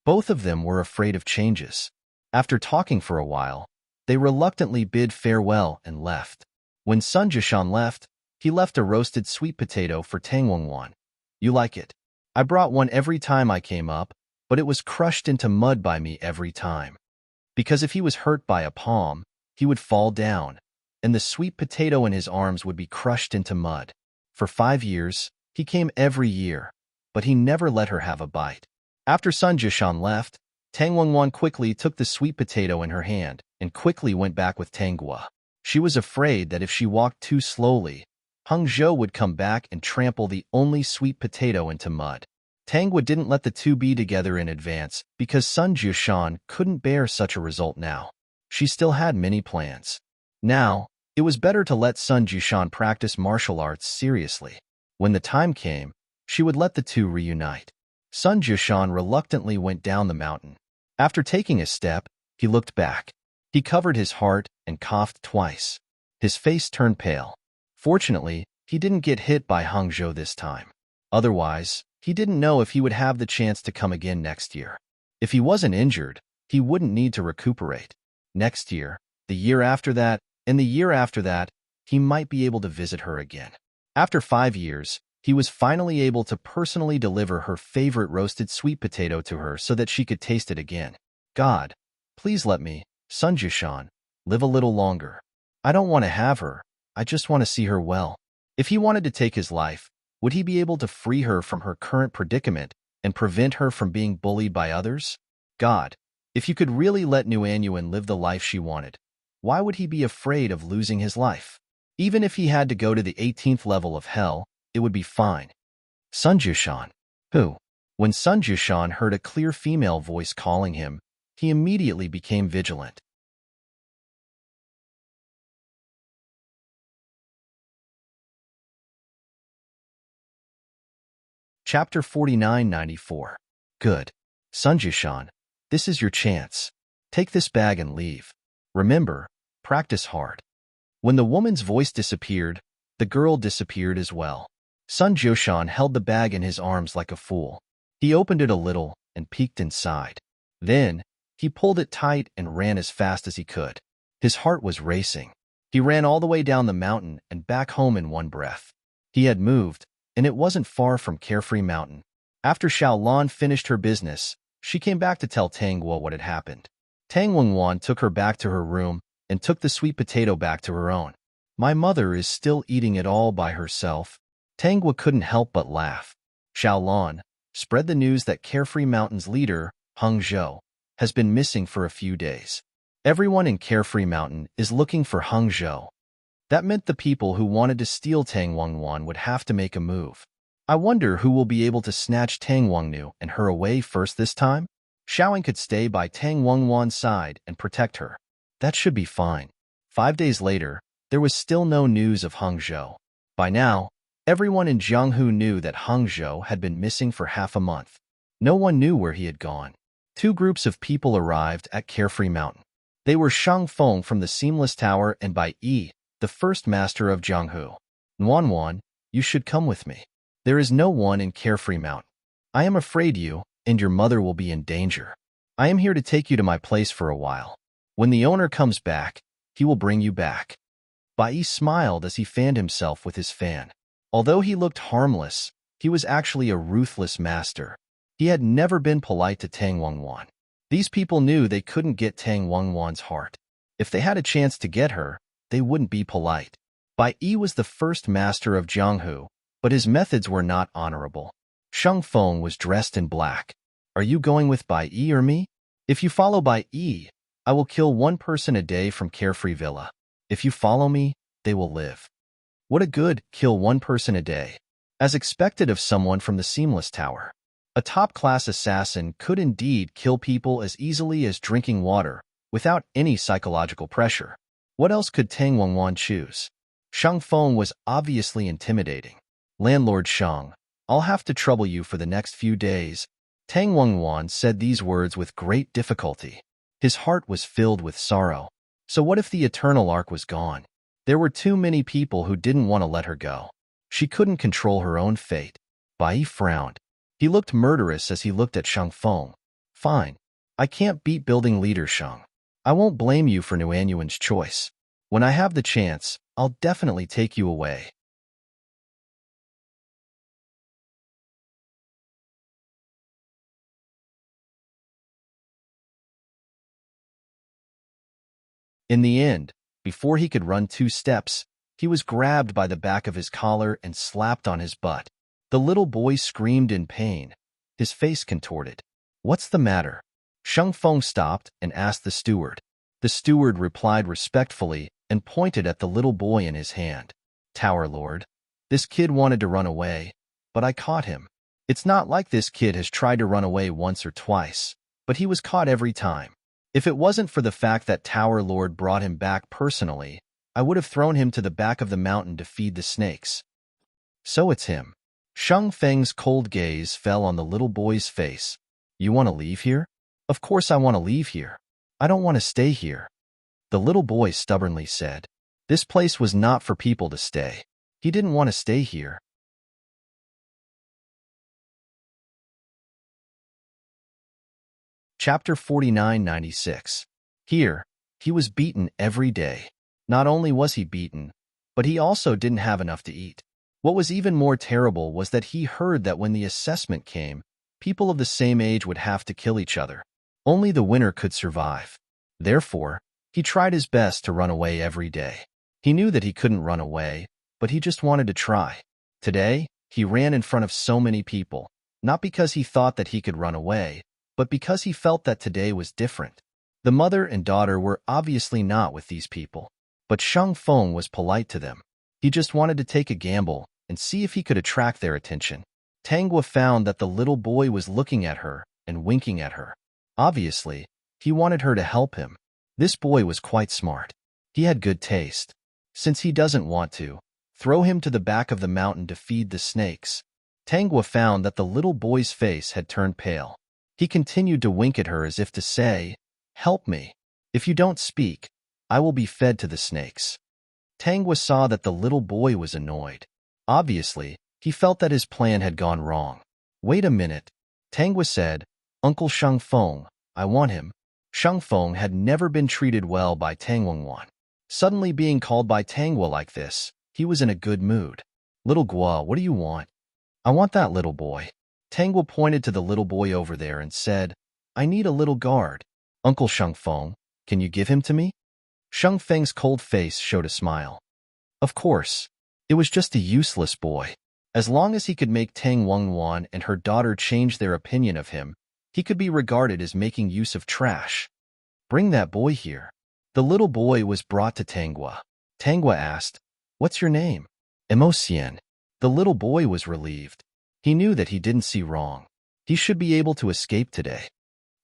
Both of them were afraid of changes. After talking for a while, they reluctantly bid farewell and left. When Sun Jishan left, he left a roasted sweet potato for Tang Wangwan. "You like it? I brought one every time I came up, but it was crushed into mud by me every time. Because if he was hurt by a palm, he would fall down, and the sweet potato in his arms would be crushed into mud. For 5 years, he came every year, but he never let her have a bite." After Sun Jishan left, Tang Wangwan quickly took the sweet potato in her hand and quickly went back with Tang Guo. She was afraid that if she walked too slowly, Hang Zhou would come back and trample the only sweet potato into mud. Tang Guo didn't let the two be together in advance because Sun Jishan couldn't bear such a result now. She still had many plans. Now, it was better to let Sun Jishan practice martial arts seriously. When the time came, she would let the two reunite. Sun Jishan reluctantly went down the mountain. After taking a step, he looked back. He covered his heart and coughed twice. His face turned pale. Fortunately, he didn't get hit by Hang Zhou this time. Otherwise, he didn't know if he would have the chance to come again next year. If he wasn't injured, he wouldn't need to recuperate. Next year, the year after that, and the year after that, he might be able to visit her again. After 5 years, he was finally able to personally deliver her favorite roasted sweet potato to her so that she could taste it again. "God, please let me, Sun Jishan, live a little longer. I don't want to have her, I just want to see her well." If he wanted to take his life, would he be able to free her from her current predicament and prevent her from being bullied by others? God, if you could really let Nuanyuan live the life she wanted, why would he be afraid of losing his life? Even if he had to go to the 18th level of hell, it would be fine. Sun Jishan. Who? When Sun Jishan heard a clear female voice calling him, he immediately became vigilant. Chapter 4994. Good. Sun Jishan, this is your chance. Take this bag and leave. Remember, practice hard. When the woman's voice disappeared, the girl disappeared as well. Sun Jishan held the bag in his arms like a fool. He opened it a little and peeked inside. Then, he pulled it tight and ran as fast as he could. His heart was racing. He ran all the way down the mountain and back home in one breath. He had moved, and it wasn't far from Carefree Mountain. After Xiao Lan finished her business, she came back to tell Tang Guo what had happened. Tang Wangwan took her back to her room and took the sweet potato back to her own. "My mother is still eating it all by herself." Tang Guo couldn't help but laugh. Xiao Lan spread the news that Carefree Mountain's leader, Hang Zhou, has been missing for a few days. Everyone in Carefree Mountain is looking for Hang Zhou. That meant the people who wanted to steal Tang Wangwan would have to make a move. I wonder who will be able to snatch Tang Wangnu and her away first this time? Xiaoying could stay by Tang Wangwan's side and protect her. That should be fine. 5 days later, there was still no news of Hang Zhou. By now, everyone in Jianghu knew that Hang Zhou had been missing for half a month. No one knew where he had gone. 2 groups of people arrived at Carefree Mountain. They were Shang Feng from the Seamless Tower and Bai Yi, the first master of Jianghu. "Nuanwan, you should come with me. There is no one in Carefree Mountain. I am afraid you and your mother will be in danger. I am here to take you to my place for a while. When the owner comes back, he will bring you back." Bai smiled as he fanned himself with his fan. Although he looked harmless, he was actually a ruthless master. He had never been polite to Tang Wangwan. These people knew they couldn't get Tang Wangwan's heart. If they had a chance to get her, they wouldn't be polite. Bai Yi was the first master of Jianghu, but his methods were not honorable. Sheng Feng was dressed in black. "Are you going with Bai Yi or me? If you follow Bai Yi, I will kill one person a day from Carefree Villa. If you follow me, they will live." What a good kill one person a day. As expected of someone from the Seamless Tower. A top-class assassin could indeed kill people as easily as drinking water, without any psychological pressure. What else could Tang Wangwan choose? Sheng Feng was obviously intimidating. "Landlord Sheng, I'll have to trouble you for the next few days." Tang Wangwan said these words with great difficulty. His heart was filled with sorrow. So what if the Eternal Ark was gone? There were too many people who didn't want to let her go. She couldn't control her own fate. Bai frowned. He looked murderous as he looked at Sheng Feng. "Fine. I can't beat building leader Sheng. I won't blame you for Nuanyuan's choice. When I have the chance, I'll definitely take you away." In the end, before he could run 2 steps, he was grabbed by the back of his collar and slapped on his butt. The little boy screamed in pain, his face contorted. "What's the matter?" Sheng Feng stopped and asked the steward. The steward replied respectfully and pointed at the little boy in his hand. "Tower Lord, this kid wanted to run away, but I caught him. It's not like this kid has tried to run away once or twice, but he was caught every time. If it wasn't for the fact that Tower Lord brought him back personally, I would have thrown him to the back of the mountain to feed the snakes." "So it's him." Sheng Feng's cold gaze fell on the little boy's face. "You want to leave here?" "Of course I want to leave here. I don't want to stay here," the little boy stubbornly said. This place was not for people to stay. He didn't want to stay here. Chapter 4996. Here, he was beaten every day. Not only was he beaten, but he also didn't have enough to eat. What was even more terrible was that he heard that when the assessment came, people of the same age would have to kill each other. Only the winner could survive. Therefore, he tried his best to run away every day. He knew that he couldn't run away, but he just wanted to try. Today, he ran in front of so many people, not because he thought that he could run away, but because he felt that today was different. The mother and daughter were obviously not with these people, but Sheng Feng was polite to them. He just wanted to take a gamble and see if he could attract their attention. Tangwa found that the little boy was looking at her and winking at her. Obviously, he wanted her to help him. This boy was quite smart. He had good taste. Since he doesn't want to, throw him to the back of the mountain to feed the snakes. Tangwa found that the little boy's face had turned pale. He continued to wink at her as if to say, "Help me. If you don't speak, I will be fed to the snakes." Tangwa saw that the little boy was annoyed. Obviously, he felt that his plan had gone wrong. "Wait a minute," Tangwa said. "Uncle Sheng Feng, I want him." Sheng Feng had never been treated well by Tang Wangwan. Suddenly being called by Tangwa like this, he was in a good mood. "Little Gua, what do you want?" "I want that little boy." Tangwa pointed to the little boy over there and said, "I need a little guard." "Uncle Sheng Feng, can you give him to me?" Sheng Feng's cold face showed a smile. Of course. It was just a useless boy. As long as he could make Tang Wangwan and her daughter change their opinion of him, he could be regarded as making use of trash. "Bring that boy here." The little boy was brought to Tangwa. Tangwa asked, "What's your name?" "Emocian." The little boy was relieved. He knew that he didn't see wrong. He should be able to escape today.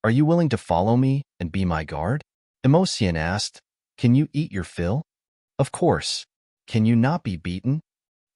"Are you willing to follow me and be my guard?" Emocian asked, "Can you eat your fill?" "Of course. Can you not be beaten?"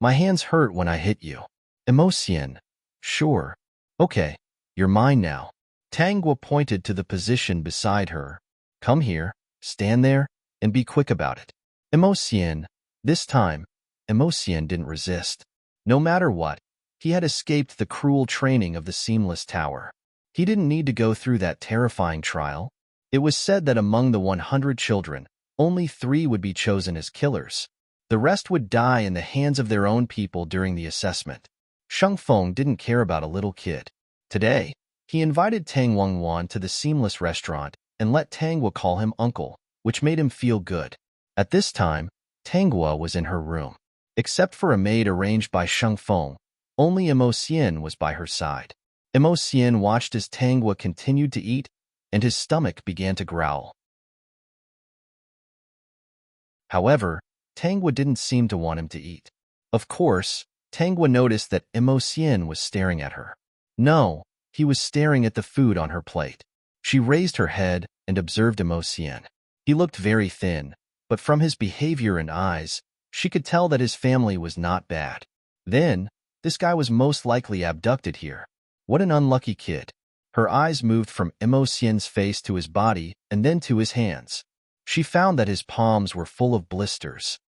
"My hands hurt when I hit you." "Emocian." "Sure. Okay, you're mine now." Tangwa pointed to the position beside her. "Come here, stand there, and be quick about it." Emocian. This time, Emocian didn't resist. No matter what, He had escaped the cruel training of the Seamless Tower. He didn't need to go through that terrifying trial. It was said that among the 100 children, only 3 would be chosen as killers. The rest would die in the hands of their own people during the assessment. Sheng Feng didn't care about a little kid. Today, he invited Tang Wangwan to the Seamless restaurant and let Tangwa call him uncle, which made him feel good. At this time, Tangwa was in her room. Except for a maid arranged by Sheng Feng, only Immerse was by her side. Immerse watched as Tangwa continued to eat, and his stomach began to growl. However, Tangwa didn't seem to want him to eat. Of course, Tangwa noticed that Immerse was staring at her. No, he was staring at the food on her plate. She raised her head and observed Immerse. He looked very thin, but from his behavior and eyes, she could tell that his family was not bad. Then, this guy was most likely abducted here. What an unlucky kid. Her eyes moved from Immerse's face to his body and then to his hands. She found that his palms were full of blisters.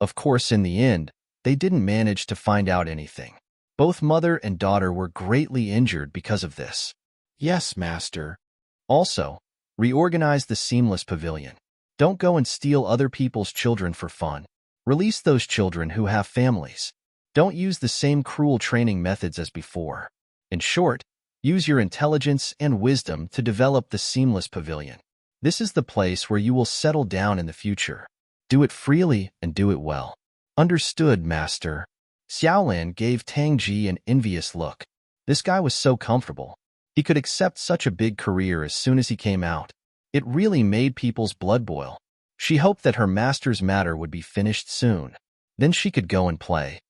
Of course, in the end, they didn't manage to find out anything. Both mother and daughter were greatly injured because of this. Yes, master. Also, reorganize the Seamless Pavilion. Don't go and steal other people's children for fun. Release those children who have families. Don't use the same cruel training methods as before. In short, use your intelligence and wisdom to develop the Seamless Pavilion. This is the place where you will settle down in the future. Do it freely and do it well. Understood, master. Xiaolan gave Tang Ji an envious look. This guy was so comfortable. He could accept such a big career as soon as he came out. It really made people's blood boil. She hoped that her master's matter would be finished soon. Then she could go and play.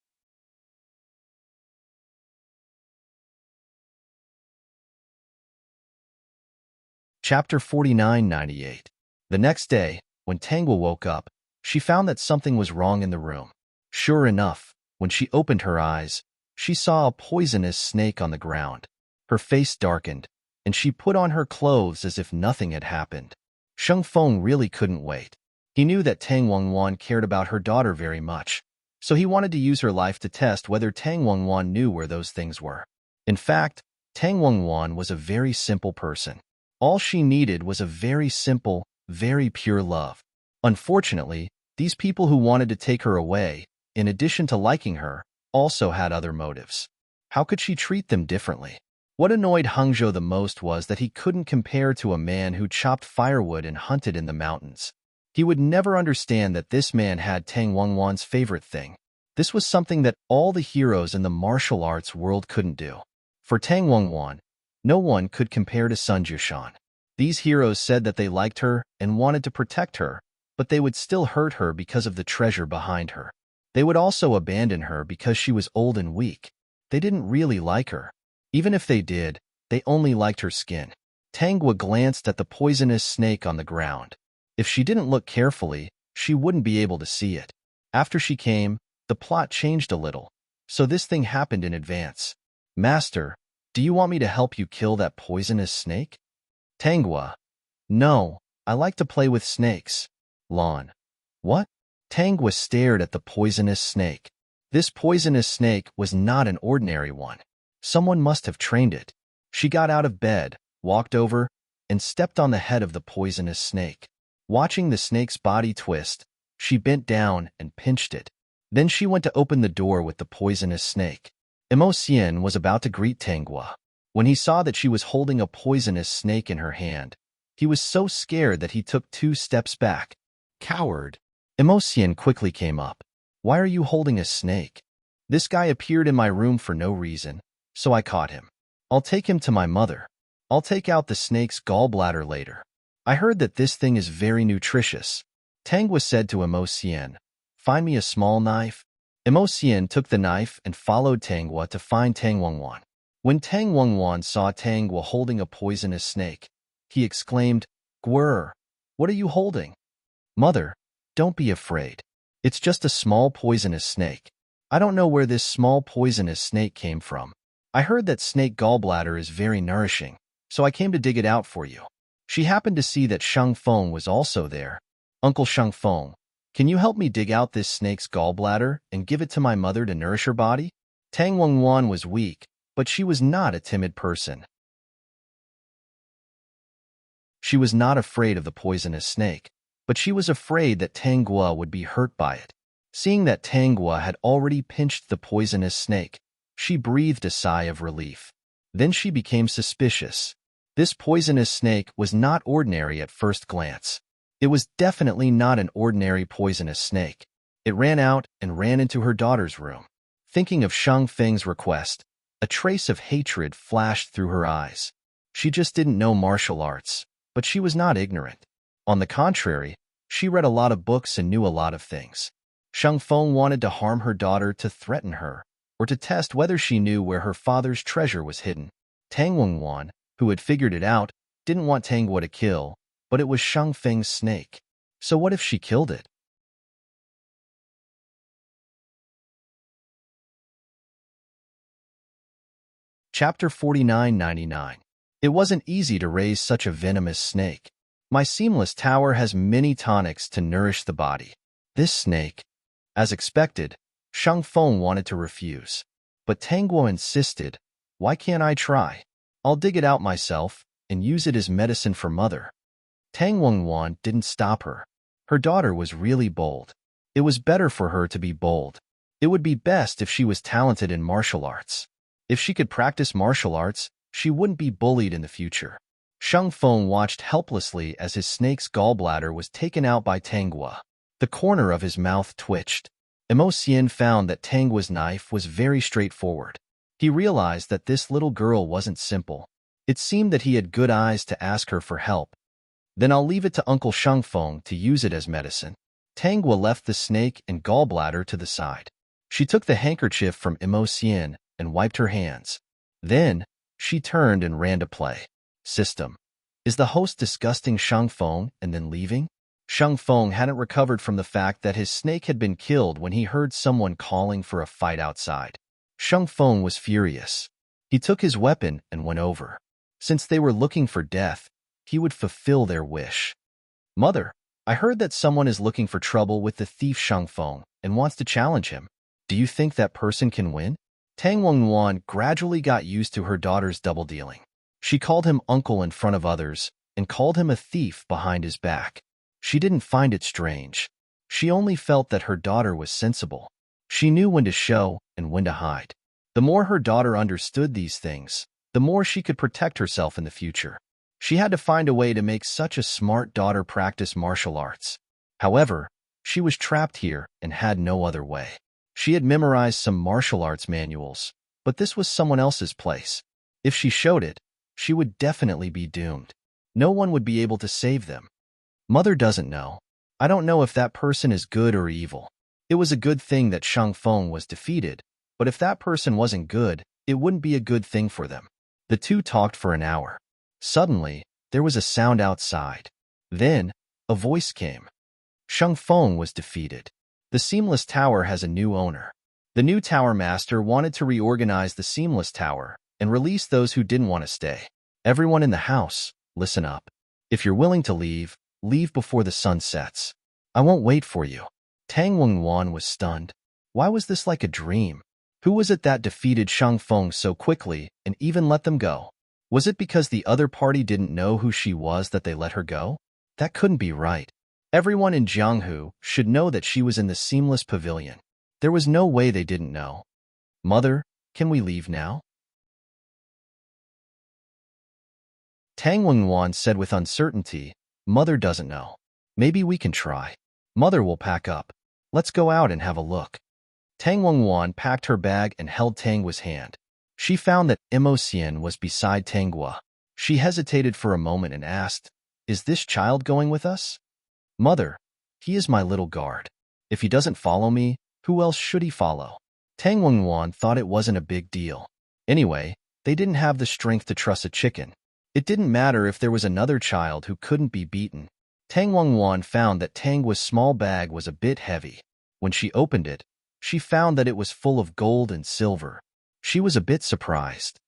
Chapter 4998. The next day, when Tangwa woke up, she found that something was wrong in the room. Sure enough, when she opened her eyes, she saw a poisonous snake on the ground. Her face darkened, and she put on her clothes as if nothing had happened. Sheng Feng really couldn't wait. He knew that Tang Wangwan cared about her daughter very much, so he wanted to use her life to test whether Tang Wangwan knew where those things were. In fact, Tang Wangwan was a very simple person. All she needed was a very simple, very pure love. Unfortunately, these people who wanted to take her away, in addition to liking her, also had other motives. How could she treat them differently? What annoyed Hangzhou the most was that he couldn't compare to a man who chopped firewood and hunted in the mountains. He would never understand that this man had Tang Wangwan's favorite thing. This was something that all the heroes in the martial arts world couldn't do. For Tang Wangwan, no one could compare to Sun Jushan. These heroes said that they liked her and wanted to protect her, but they would still hurt her because of the treasure behind her. They would also abandon her because she was old and weak. They didn't really like her. Even if they did, they only liked her skin. Tangwa glanced at the poisonous snake on the ground. If she didn't look carefully, she wouldn't be able to see it. After she came, the plot changed a little, so this thing happened in advance. Master, do you want me to help you kill that poisonous snake? Tangwa. No, I like to play with snakes. Lon. What? Tangwa stared at the poisonous snake. This poisonous snake was not an ordinary one. Someone must have trained it. She got out of bed, walked over, and stepped on the head of the poisonous snake. Watching the snake's body twist, she bent down and pinched it. Then she went to open the door with the poisonous snake. Immerse was about to greet Tangwa. When he saw that she was holding a poisonous snake in her hand, he was so scared that he took 2 steps back. Coward. Immerse quickly came up. Why are you holding a snake? This guy appeared in my room for no reason, so I caught him. I'll take him to my mother. I'll take out the snake's gallbladder later. I heard that this thing is very nutritious. Tangwa said to Immerse, find me a small knife. Immerse took the knife and followed Tangwa to find Tang Wangwan. When Tang Wangwan saw Tangwa holding a poisonous snake, he exclaimed, Gwrr, what are you holding? Mother, don't be afraid. It's just a small poisonous snake. I don't know where this small poisonous snake came from. I heard that snake gallbladder is very nourishing, so I came to dig it out for you. She happened to see that Sheng Feng was also there. Uncle Sheng Feng, can you help me dig out this snake's gallbladder and give it to my mother to nourish her body? Tang Wenwan was weak, but she was not a timid person. She was not afraid of the poisonous snake, but she was afraid that Tang Gua would be hurt by it. Seeing that Tang Gua had already pinched the poisonous snake, she breathed a sigh of relief. Then she became suspicious. This poisonous snake was not ordinary at first glance. It was definitely not an ordinary poisonous snake. It ran out and ran into her daughter's room. Thinking of Shang Feng's request, a trace of hatred flashed through her eyes. She just didn't know martial arts, but she was not ignorant. On the contrary, she read a lot of books and knew a lot of things. Shang Feng wanted to harm her daughter to threaten her, or to test whether she knew where her father's treasure was hidden. Tang Wenwan, who had figured it out, didn't want Tang Gua to kill, but it was Shang Feng's snake. So what if she killed it? Chapter 4999. It wasn't easy to raise such a venomous snake. My seamless tower has many tonics to nourish the body. This snake. As expected, Shang Feng wanted to refuse. But Tang Gua insisted, why can't I try? I'll dig it out myself and use it as medicine for mother. Tang Wenwan didn't stop her. Her daughter was really bold. It was better for her to be bold. It would be best if she was talented in martial arts. If she could practice martial arts, she wouldn't be bullied in the future. Shang Feng watched helplessly as his snake's gallbladder was taken out by Tang Gua. The corner of his mouth twitched. Immerse found that Tang Gua's knife was very straightforward. He realized that this little girl wasn't simple. It seemed that he had good eyes to ask her for help. Then I'll leave it to Uncle Shang Feng to use it as medicine. Tang Gua left the snake and gallbladder to the side. She took the handkerchief from Immerse and wiped her hands. Then, she turned and ran to play. System. Is the host disgusting Shang Feng and then leaving? Shang Feng hadn't recovered from the fact that his snake had been killed when he heard someone calling for a fight outside. Shang Feng was furious. He took his weapon and went over. Since they were looking for death, he would fulfill their wish. Mother, I heard that someone is looking for trouble with the thief Shang Feng and wants to challenge him. Do you think that person can win? Tang Wenwan gradually got used to her daughter's double-dealing. She called him uncle in front of others and called him a thief behind his back. She didn't find it strange. She only felt that her daughter was sensible. She knew when to show and when to hide. The more her daughter understood these things, the more she could protect herself in the future. She had to find a way to make such a smart daughter practice martial arts. However, she was trapped here and had no other way. She had memorized some martial arts manuals, but this was someone else's place. If she showed it, she would definitely be doomed. No one would be able to save them. Mother doesn't know. I don't know if that person is good or evil. It was a good thing that Shang Feng was defeated, but if that person wasn't good, it wouldn't be a good thing for them. The two talked for an hour. Suddenly, there was a sound outside. Then, a voice came. Shang Feng was defeated. The Seamless Tower has a new owner. The new tower master wanted to reorganize the Seamless Tower and release those who didn't want to stay. Everyone in the house, listen up. If you're willing to leave, leave before the sun sets. I won't wait for you. Tang Wenwan was stunned. Why was this like a dream? Who was it that defeated Shang Feng so quickly and even let them go? Was it because the other party didn't know who she was that they let her go? That couldn't be right. Everyone in Jianghu should know that she was in the Seamless Pavilion. There was no way they didn't know. Mother, can we leave now? Tang Wenwan said with uncertainty, Mother doesn't know. Maybe we can try. Mother will pack up. Let's go out and have a look. Tang Wenwan packed her bag and held Tang Gua's hand. She found that Immerse was beside Tang Gua. She hesitated for a moment and asked, Is this child going with us? Mother, he is my little guard. If he doesn't follow me, who else should he follow? Tang Wenwan thought it wasn't a big deal. Anyway, they didn't have the strength to truss a chicken. It didn't matter if there was another child who couldn't be beaten. Tang Wenwan found that Tang Gua's small bag was a bit heavy. When she opened it, she found that it was full of gold and silver. She was a bit surprised.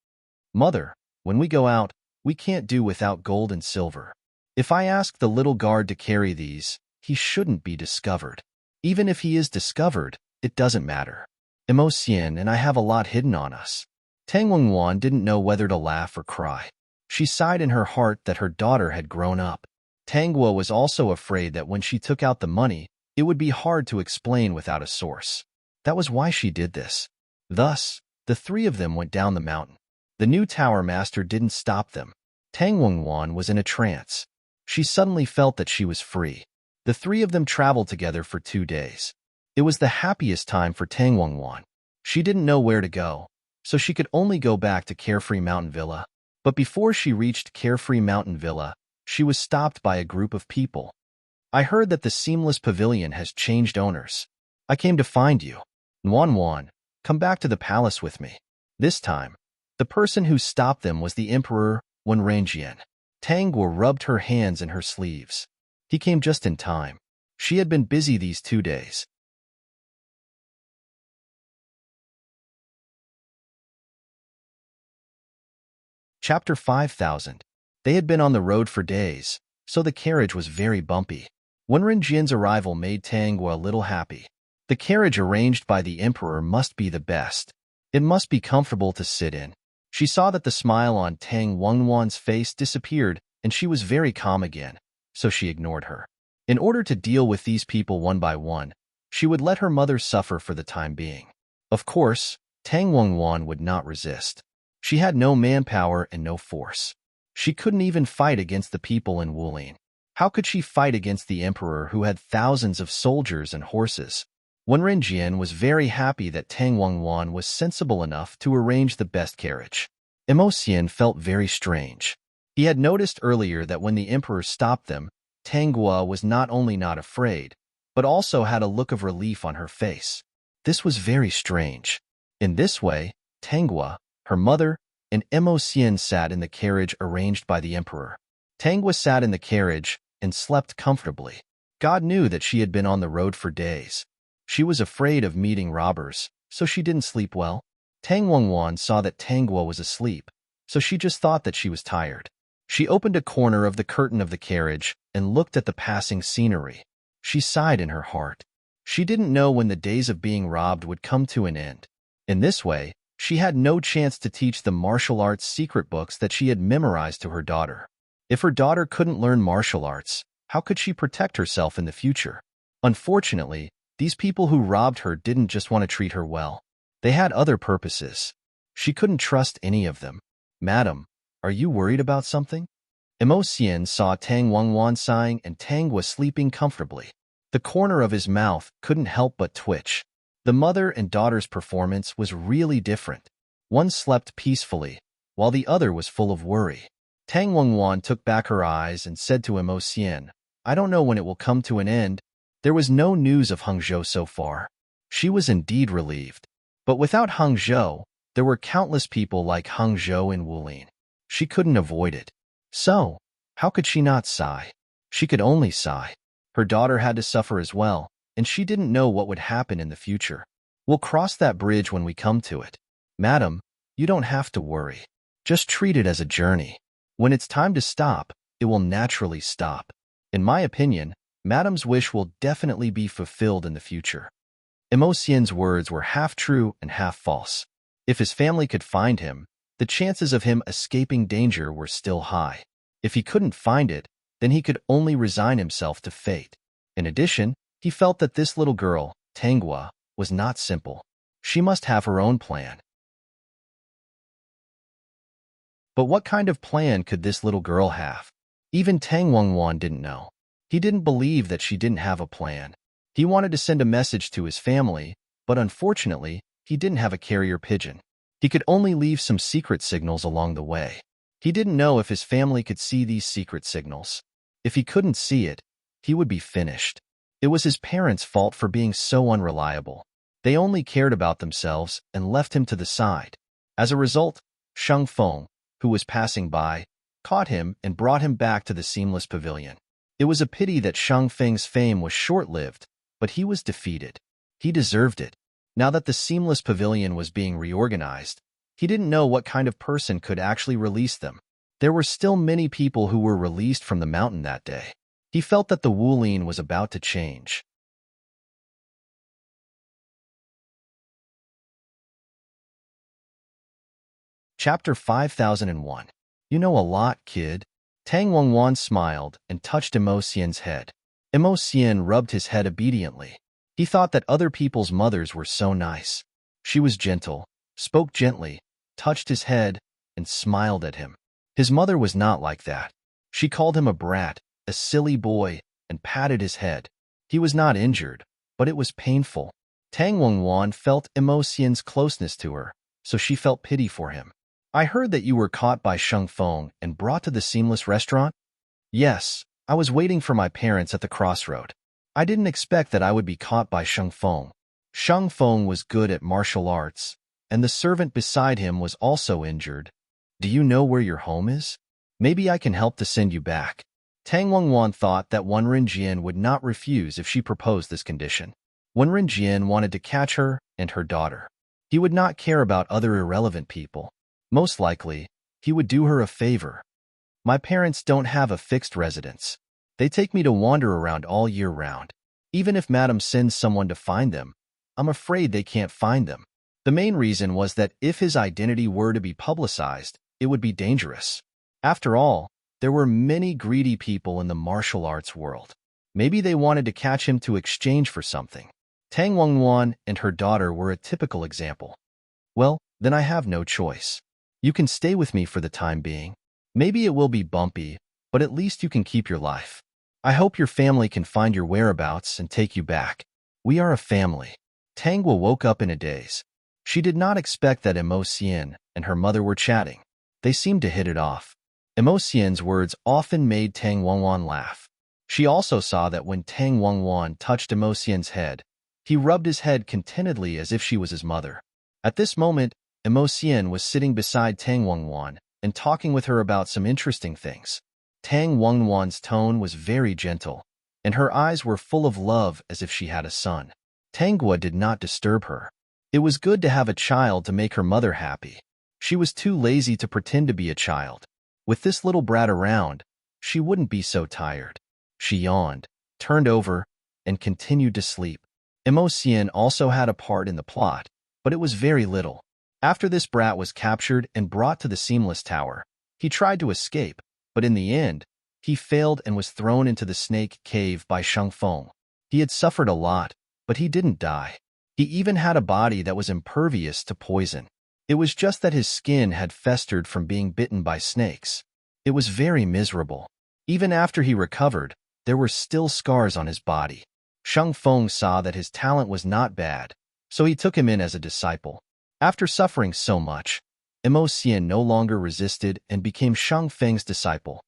Mother, when we go out, we can't do without gold and silver. If I ask the little guard to carry these, he shouldn't be discovered. Even if he is discovered, it doesn't matter. Emocian and I have a lot hidden on us. Tang Wengwan didn't know whether to laugh or cry. She sighed in her heart that her daughter had grown up. Tangguo was also afraid that when she took out the money, it would be hard to explain without a source. That was why she did this. Thus, the three of them went down the mountain. The new tower master didn't stop them. Tang Wengwan was in a trance. She suddenly felt that she was free. The three of them traveled together for 2 days. It was the happiest time for Tang Wengwan. She didn't know where to go, so she could only go back to Carefree Mountain Villa. But before she reached Carefree Mountain Villa, she was stopped by a group of people. I heard that the Seamless Pavilion has changed owners. I came to find you. Wan, come back to the palace with me. This time, the person who stopped them was the Emperor Wenranjian. Tangguo rubbed her hands in her sleeves. He came just in time. She had been busy these 2 days. Chapter 5000. They had been on the road for days, so the carriage was very bumpy. Wenranjian's arrival made Tangguo a little happy. The carriage arranged by the Emperor must be the best. It must be comfortable to sit in. She saw that the smile on Tang Wengwan's face disappeared, and she was very calm again, so she ignored her. In order to deal with these people one by one, she would let her mother suffer for the time being. Of course, Tang Wengwan would not resist. She had no manpower and no force. She couldn't even fight against the people in Wulin. How could she fight against the Emperor who had thousands of soldiers and horses? Wenranjian was very happy that Tang Wengwan was sensible enough to arrange the best carriage. Emocian felt very strange. He had noticed earlier that when the Emperor stopped them, Tangguo was not only not afraid, but also had a look of relief on her face. This was very strange. In this way, Tangguo, her mother, and Emocian sat in the carriage arranged by the Emperor. Tangguo sat in the carriage and slept comfortably. God knew that she had been on the road for days. She was afraid of meeting robbers, so she didn't sleep well. Tang Wengwan saw that Tangguo was asleep, so she just thought that she was tired. She opened a corner of the curtain of the carriage and looked at the passing scenery. She sighed in her heart. She didn't know when the days of being robbed would come to an end. In this way, she had no chance to teach the martial arts secret books that she had memorized to her daughter. If her daughter couldn't learn martial arts, how could she protect herself in the future? Unfortunately, these people who robbed her didn't just want to treat her well. They had other purposes. She couldn't trust any of them. Madam, are you worried about something? Emocian saw Tang Wengwan sighing and Tangguo sleeping comfortably. The corner of his mouth couldn't help but twitch. The mother and daughter's performance was really different. One slept peacefully, while the other was full of worry. Tang Wengwan took back her eyes and said to Emocian, I don't know when it will come to an end. There was no news of Hangzhou so far. She was indeed relieved. But without Hangzhou, there were countless people like Hangzhou in Wulin. She couldn't avoid it. So, how could she not sigh? She could only sigh. Her daughter had to suffer as well, and she didn't know what would happen in the future. We'll cross that bridge when we come to it. Madam, you don't have to worry. Just treat it as a journey. When it's time to stop, it will naturally stop. In my opinion, Madam's wish will definitely be fulfilled in the future. Emocian's words were half true and half false. If his family could find him, the chances of him escaping danger were still high. If he couldn't find it, then he could only resign himself to fate. In addition, he felt that this little girl, Tangguo, was not simple. She must have her own plan. But what kind of plan could this little girl have? Even Tang Wengwan didn't know. He didn't believe that she didn't have a plan. He wanted to send a message to his family, but unfortunately, he didn't have a carrier pigeon. He could only leave some secret signals along the way. He didn't know if his family could see these secret signals. If he couldn't see it, he would be finished. It was his parents' fault for being so unreliable. They only cared about themselves and left him to the side. As a result, Shang Feng, who was passing by, caught him and brought him back to the Seamless Pavilion. It was a pity that Shang Feng's fame was short-lived, but he was defeated. He deserved it. Now that the Seamless Pavilion was being reorganized, he didn't know what kind of person could actually release them. There were still many people who were released from the mountain that day. He felt that the Wulin was about to change. Chapter 5001. You know a lot, kid. Tang Wangwan smiled and touched Immerse's head. Immerse rubbed his head obediently. He thought that other people's mothers were so nice. She was gentle, spoke gently, touched his head, and smiled at him. His mother was not like that. She called him a brat, a silly boy, and patted his head. He was not injured, but it was painful. Tang Wangwan felt Immerse's closeness to her, so she felt pity for him. I heard that you were caught by Sheng Feng and brought to the Seamless restaurant? Yes, I was waiting for my parents at the crossroad. I didn't expect that I would be caught by Sheng Feng. Sheng Feng was good at martial arts, and the servant beside him was also injured. Do you know where your home is? Maybe I can help to send you back. Tang Wangwan thought that Wen Renjian would not refuse if she proposed this condition. Wen Renjian wanted to catch her and her daughter. He would not care about other irrelevant people. Most likely, he would do her a favor. My parents don't have a fixed residence. They take me to wander around all year round. Even if Madam sends someone to find them, I'm afraid they can't find them. The main reason was that if his identity were to be publicized, it would be dangerous. After all, there were many greedy people in the martial arts world. Maybe they wanted to catch him to exchange for something. Tang Wangwan and her daughter were a typical example. Well, then I have no choice. You can stay with me for the time being. Maybe it will be bumpy, but at least you can keep your life. I hope your family can find your whereabouts and take you back. We are a family. Tangwa woke up in a daze. She did not expect that Immerse and her mother were chatting. They seemed to hit it off. Immerse's words often made Tang Wangwan laugh. She also saw that when Tang Wangwan touched Immerse's head, he rubbed his head contentedly as if she was his mother. At this moment, Immerse was sitting beside Tang Wangwan and talking with her about some interesting things. Tang Wangwan's tone was very gentle, and her eyes were full of love as if she had a son. Tangwa did not disturb her. It was good to have a child to make her mother happy. She was too lazy to pretend to be a child. With this little brat around, she wouldn't be so tired. She yawned, turned over, and continued to sleep. Immerse also had a part in the plot, but it was very little. After this brat was captured and brought to the Seamless Tower, he tried to escape, but in the end, he failed and was thrown into the snake cave by Sheng Feng. He had suffered a lot, but he didn't die. He even had a body that was impervious to poison. It was just that his skin had festered from being bitten by snakes. It was very miserable. Even after he recovered, there were still scars on his body. Sheng Feng saw that his talent was not bad, so he took him in as a disciple. After suffering so much, Immerse no longer resisted and became Sheng Feng's disciple.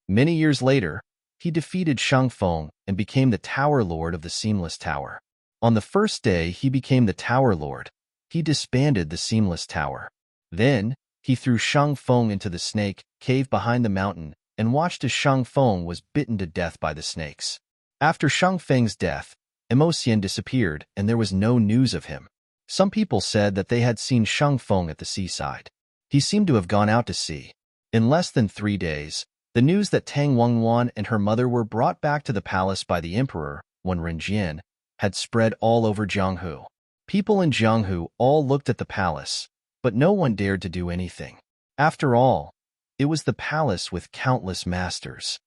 Many years later, he defeated Sheng Feng and became the Tower Lord of the Seamless Tower. On the first day he became the Tower Lord, he disbanded the Seamless Tower. Then, he threw Sheng Feng into the snake cave behind the mountain and watched as Sheng Feng was bitten to death by the snakes. After Sheng Feng's death, Immerse disappeared and there was no news of him. Some people said that they had seen Sheng Feng at the seaside. He seemed to have gone out to sea. In less than 3 days, the news that Tang Wangwan and her mother were brought back to the palace by the emperor, Wen Renjian, had spread all over Jianghu. People in Jianghu all looked at the palace, but no one dared to do anything. After all, it was the palace with countless masters.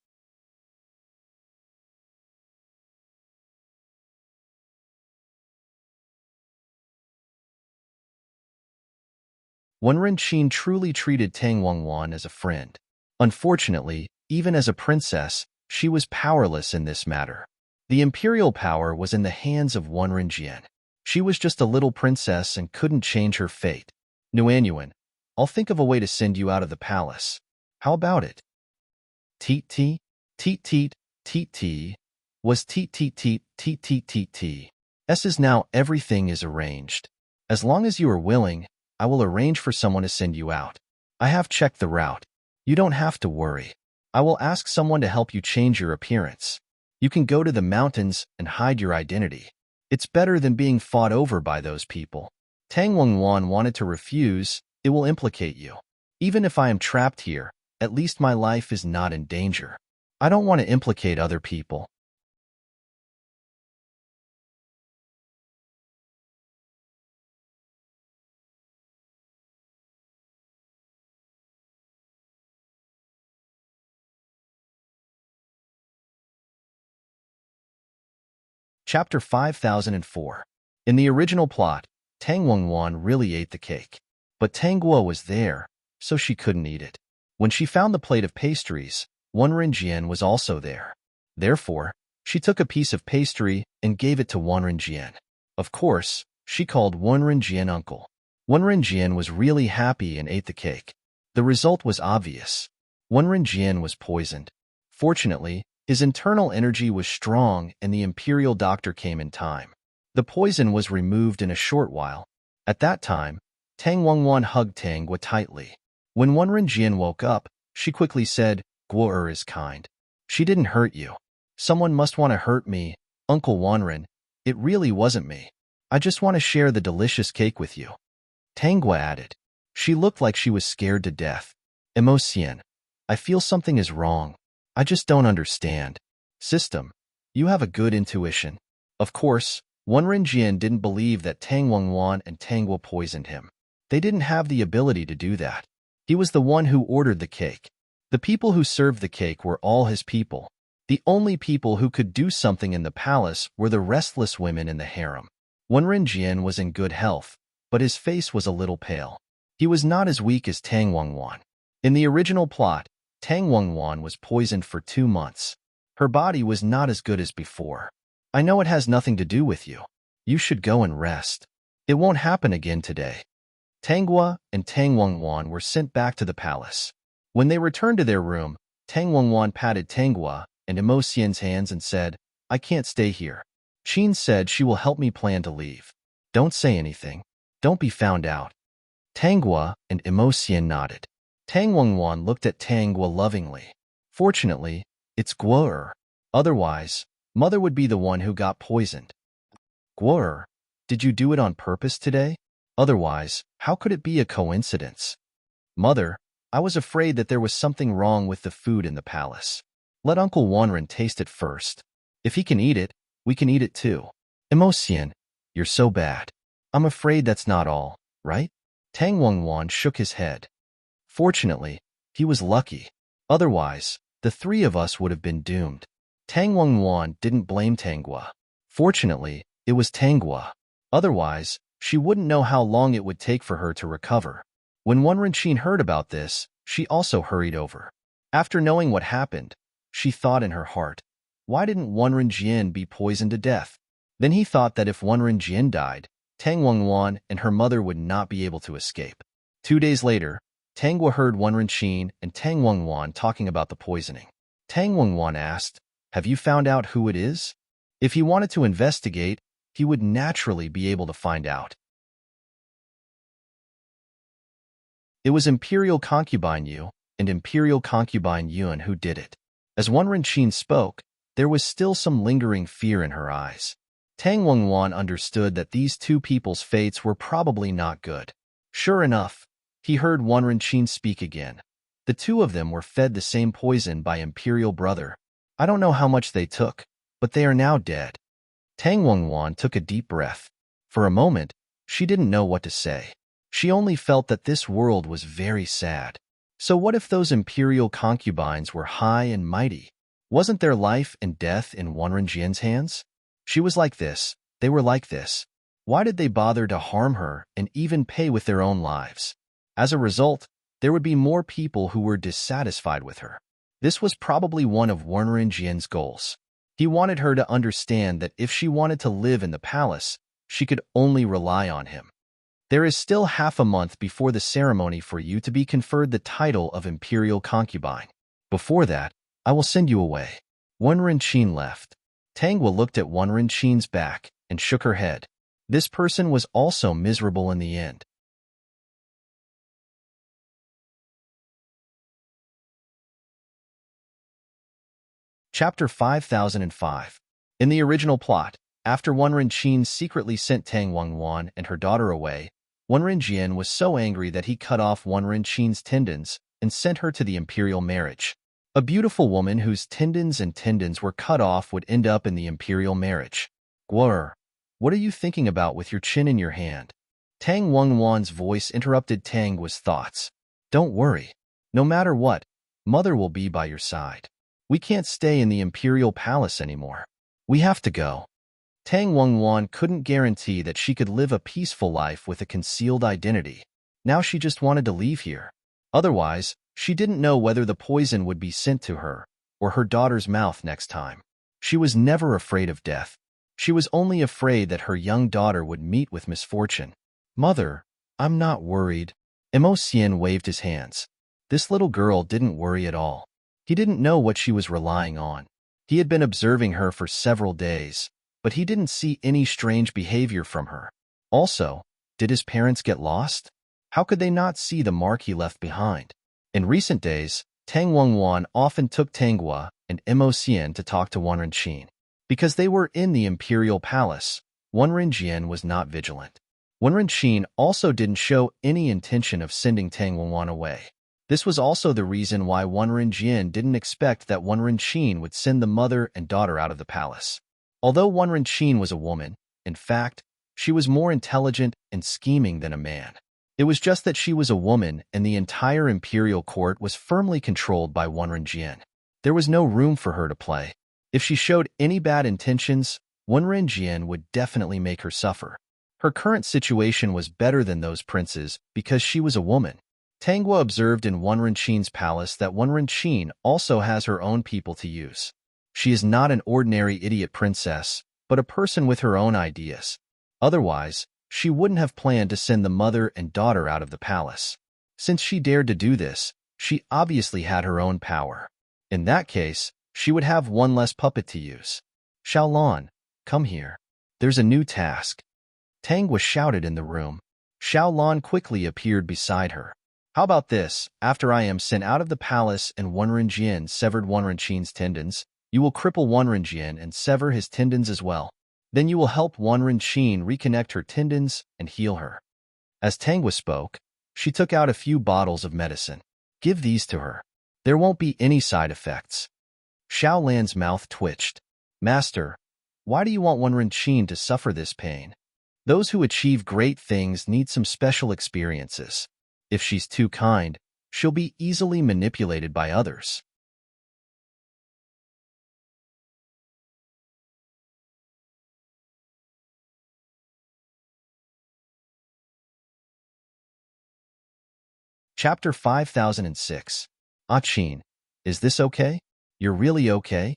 Wen Renqin truly treated Tang Wangwan as a friend. Unfortunately, even as a princess, she was powerless in this matter. The imperial power was in the hands of Wen Renjian. She was just a little princess and couldn't change her fate. Nuanyuan, I'll think of a way to send you out of the palace. How about it? Teet teet, teet teet, teet teet, was teet teet teet, teet teet teet teet. S is now everything is arranged. As long as you are willing, I will arrange for someone to send you out. I have checked the route. You don't have to worry. I will ask someone to help you change your appearance. You can go to the mountains and hide your identity. It's better than being fought over by those people. Tang Wangwan wanted to refuse, It will implicate you. Even if I am trapped here, at least my life is not in danger. I don't want to implicate other people. Chapter 5004. In the original plot, Tang Wengwan really ate the cake. But Tang Guo was there, so she couldn't eat it. When she found the plate of pastries, Wen Rinjian was also there. Therefore, she took a piece of pastry and gave it to Wen Rinjian. Of course, she called Wen Rinjian uncle. Wen Rinjian was really happy and ate the cake. The result was obvious. Wen Rinjian was poisoned. Fortunately, his internal energy was strong and the imperial doctor came in time. The poison was removed in a short while. At that time, Tang Wengwan hugged Tang Guo tightly. When Wen Rinjian woke up, she quickly said, Guo is kind. She didn't hurt you. Someone must want to hurt me, Uncle Wanren. It really wasn't me. I just want to share the delicious cake with you. Tang Guo added. She looked like she was scared to death. Emocian, I feel something is wrong. I just don't understand. System, you have a good intuition. Of course, Wen Rinjian didn't believe that Tang Wengwan and Tang Guo poisoned him. They didn't have the ability to do that. He was the one who ordered the cake. The people who served the cake were all his people. The only people who could do something in the palace were the restless women in the harem. Wen Rinjian was in good health, but his face was a little pale. He was not as weak as Tang Wengwan. In the original plot, Tang Wengwan was poisoned for 2 months. Her body was not as good as before. I know it has nothing to do with you. You should go and rest. It won't happen again today. Tang Guo and Tang Wengwan were sent back to the palace. When they returned to their room, Tang Wengwan patted Tang Guo and Emocian's hands and said, I can't stay here. Qin said she will help me plan to leave. Don't say anything. Don't be found out. Tang Guo and Emocian nodded. Tang Wengwan looked at Tang Guo lovingly. Fortunately, it's Guo. Otherwise, Mother would be the one who got poisoned. Guo, did you do it on purpose today? Otherwise, how could it be a coincidence? Mother, I was afraid that there was something wrong with the food in the palace. Let Uncle Wanren taste it first. If he can eat it, we can eat it too. Emocian, you're so bad. I'm afraid that's not all, right? Tang Wengwan shook his head. Fortunately, he was lucky. Otherwise, the 3 of us would have been doomed. Tang Wengwan didn't blame Tang Guo. Fortunately, it was Tang Guo. Otherwise, she wouldn't know how long it would take for her to recover. When Wen Rinqin heard about this, she also hurried over. After knowing what happened, she thought in her heart, why didn't Wen Rinjian be poisoned to death? Then he thought that if Wen Rinjian died, Tang Wengwan and her mother would not be able to escape. 2 days later, Tang Guo heard Wen Rinqin and Tang Wengwan talking about the poisoning. Tang Wengwan asked, have you found out who it is? If he wanted to investigate, he would naturally be able to find out. It was Imperial Concubine Yu and Imperial Concubine Yuan who did it. As Wen Rinqin spoke, there was still some lingering fear in her eyes. Tang Wengwan understood that these 2 people's fates were probably not good. Sure enough, he heard Wen Rinqin speak again. The 2 of them were fed the same poison by Imperial Brother. I don't know how much they took, but they are now dead. Tang Wengwan took a deep breath. For a moment, she didn't know what to say. She only felt that this world was very sad. So what if those imperial concubines were high and mighty? Wasn't their life and death in Wen Rinjian's hands? She was like this, they were like this. Why did they bother to harm her and even pay with their own lives? As a result, there would be more people who were dissatisfied with her. This was probably one of Wen Rinjian's goals. He wanted her to understand that if she wanted to live in the palace, she could only rely on him. There is still half a month before the ceremony for you to be conferred the title of Imperial Concubine. Before that, I will send you away. Wen Rinqin left. Tang Guo looked at Wen Rinqin's back and shook her head. This person was also miserable in the end. Chapter 5005. In the original plot, after Wen Rinqin secretly sent Tang Wengwan and her daughter away, Wenren was so angry that he cut off Wenrenqin's tendons and sent her to the imperial marriage. A beautiful woman whose tendons were cut off would end up in the imperial marriage. Gwar, what are you thinking about with your chin in your hand? Tang Wengwan's voice interrupted Tang Guo's thoughts. Don't worry. No matter what, Mother will be by your side. We can't stay in the imperial palace anymore. We have to go. Tang Wengwan couldn't guarantee that she could live a peaceful life with a concealed identity. Now she just wanted to leave here. Otherwise, she didn't know whether the poison would be sent to her or her daughter's mouth next time. She was never afraid of death. She was only afraid that her young daughter would meet with misfortune. Mother, I'm not worried. Immerse waved his hands. This little girl didn't worry at all. He didn't know what she was relying on. He had been observing her for several days, but he didn't see any strange behavior from her. Also, did his parents get lost? How could they not see the mark he left behind? In recent days, Tang Wengwan often took Tang Guo and Immerse to talk to Wenren. Because they were in the imperial palace, Wenren was not vigilant. Wenren also didn't show any intention of sending Tang Wengwan away. This was also the reason why Wenren didn't expect that Wenren would send the mother and daughter out of the palace. Although Wenren was a woman, in fact, she was more intelligent and scheming than a man. It was just that she was a woman and the entire imperial court was firmly controlled by Wenren. There was no room for her to play. If she showed any bad intentions, Wenren would definitely make her suffer. Her current situation was better than those princes because she was a woman. Tang Guo observed in Wenren's palace that Wenren also has her own people to use. She is not an ordinary idiot princess, but a person with her own ideas. Otherwise, she wouldn't have planned to send the mother and daughter out of the palace. Since she dared to do this, she obviously had her own power. In that case, she would have one less puppet to use. Xiaolan, come here. There's a new task. Tang was shouted in the room. Xiaolan quickly appeared beside her. How about this? After I am sent out of the palace and Wenren severed Wenren's tendons, you will cripple Wenren and sever his tendons as well. Then you will help Wenren reconnect her tendons and heal her. As Tang spoke, she took out a few bottles of medicine. Give these to her. There won't be any side effects. Xiaolan's mouth twitched. Master, why do you want Wenren to suffer this pain? Those who achieve great things need some special experiences. If she's too kind, she'll be easily manipulated by others. Chapter 5006. Qin, is this okay? You're really okay?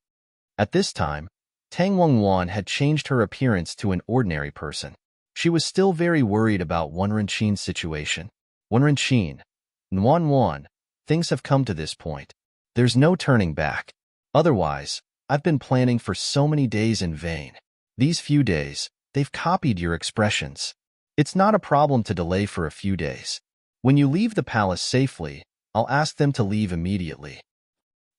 At this time, Tang Wengwan had changed her appearance to an ordinary person. She was still very worried about Wenren's situation. Wenren, Nuan, things have come to this point. There's no turning back. Otherwise, I've been planning for so many days in vain. These few days, they've copied your expressions. It's not a problem to delay for a few days. When you leave the palace safely, I'll ask them to leave immediately.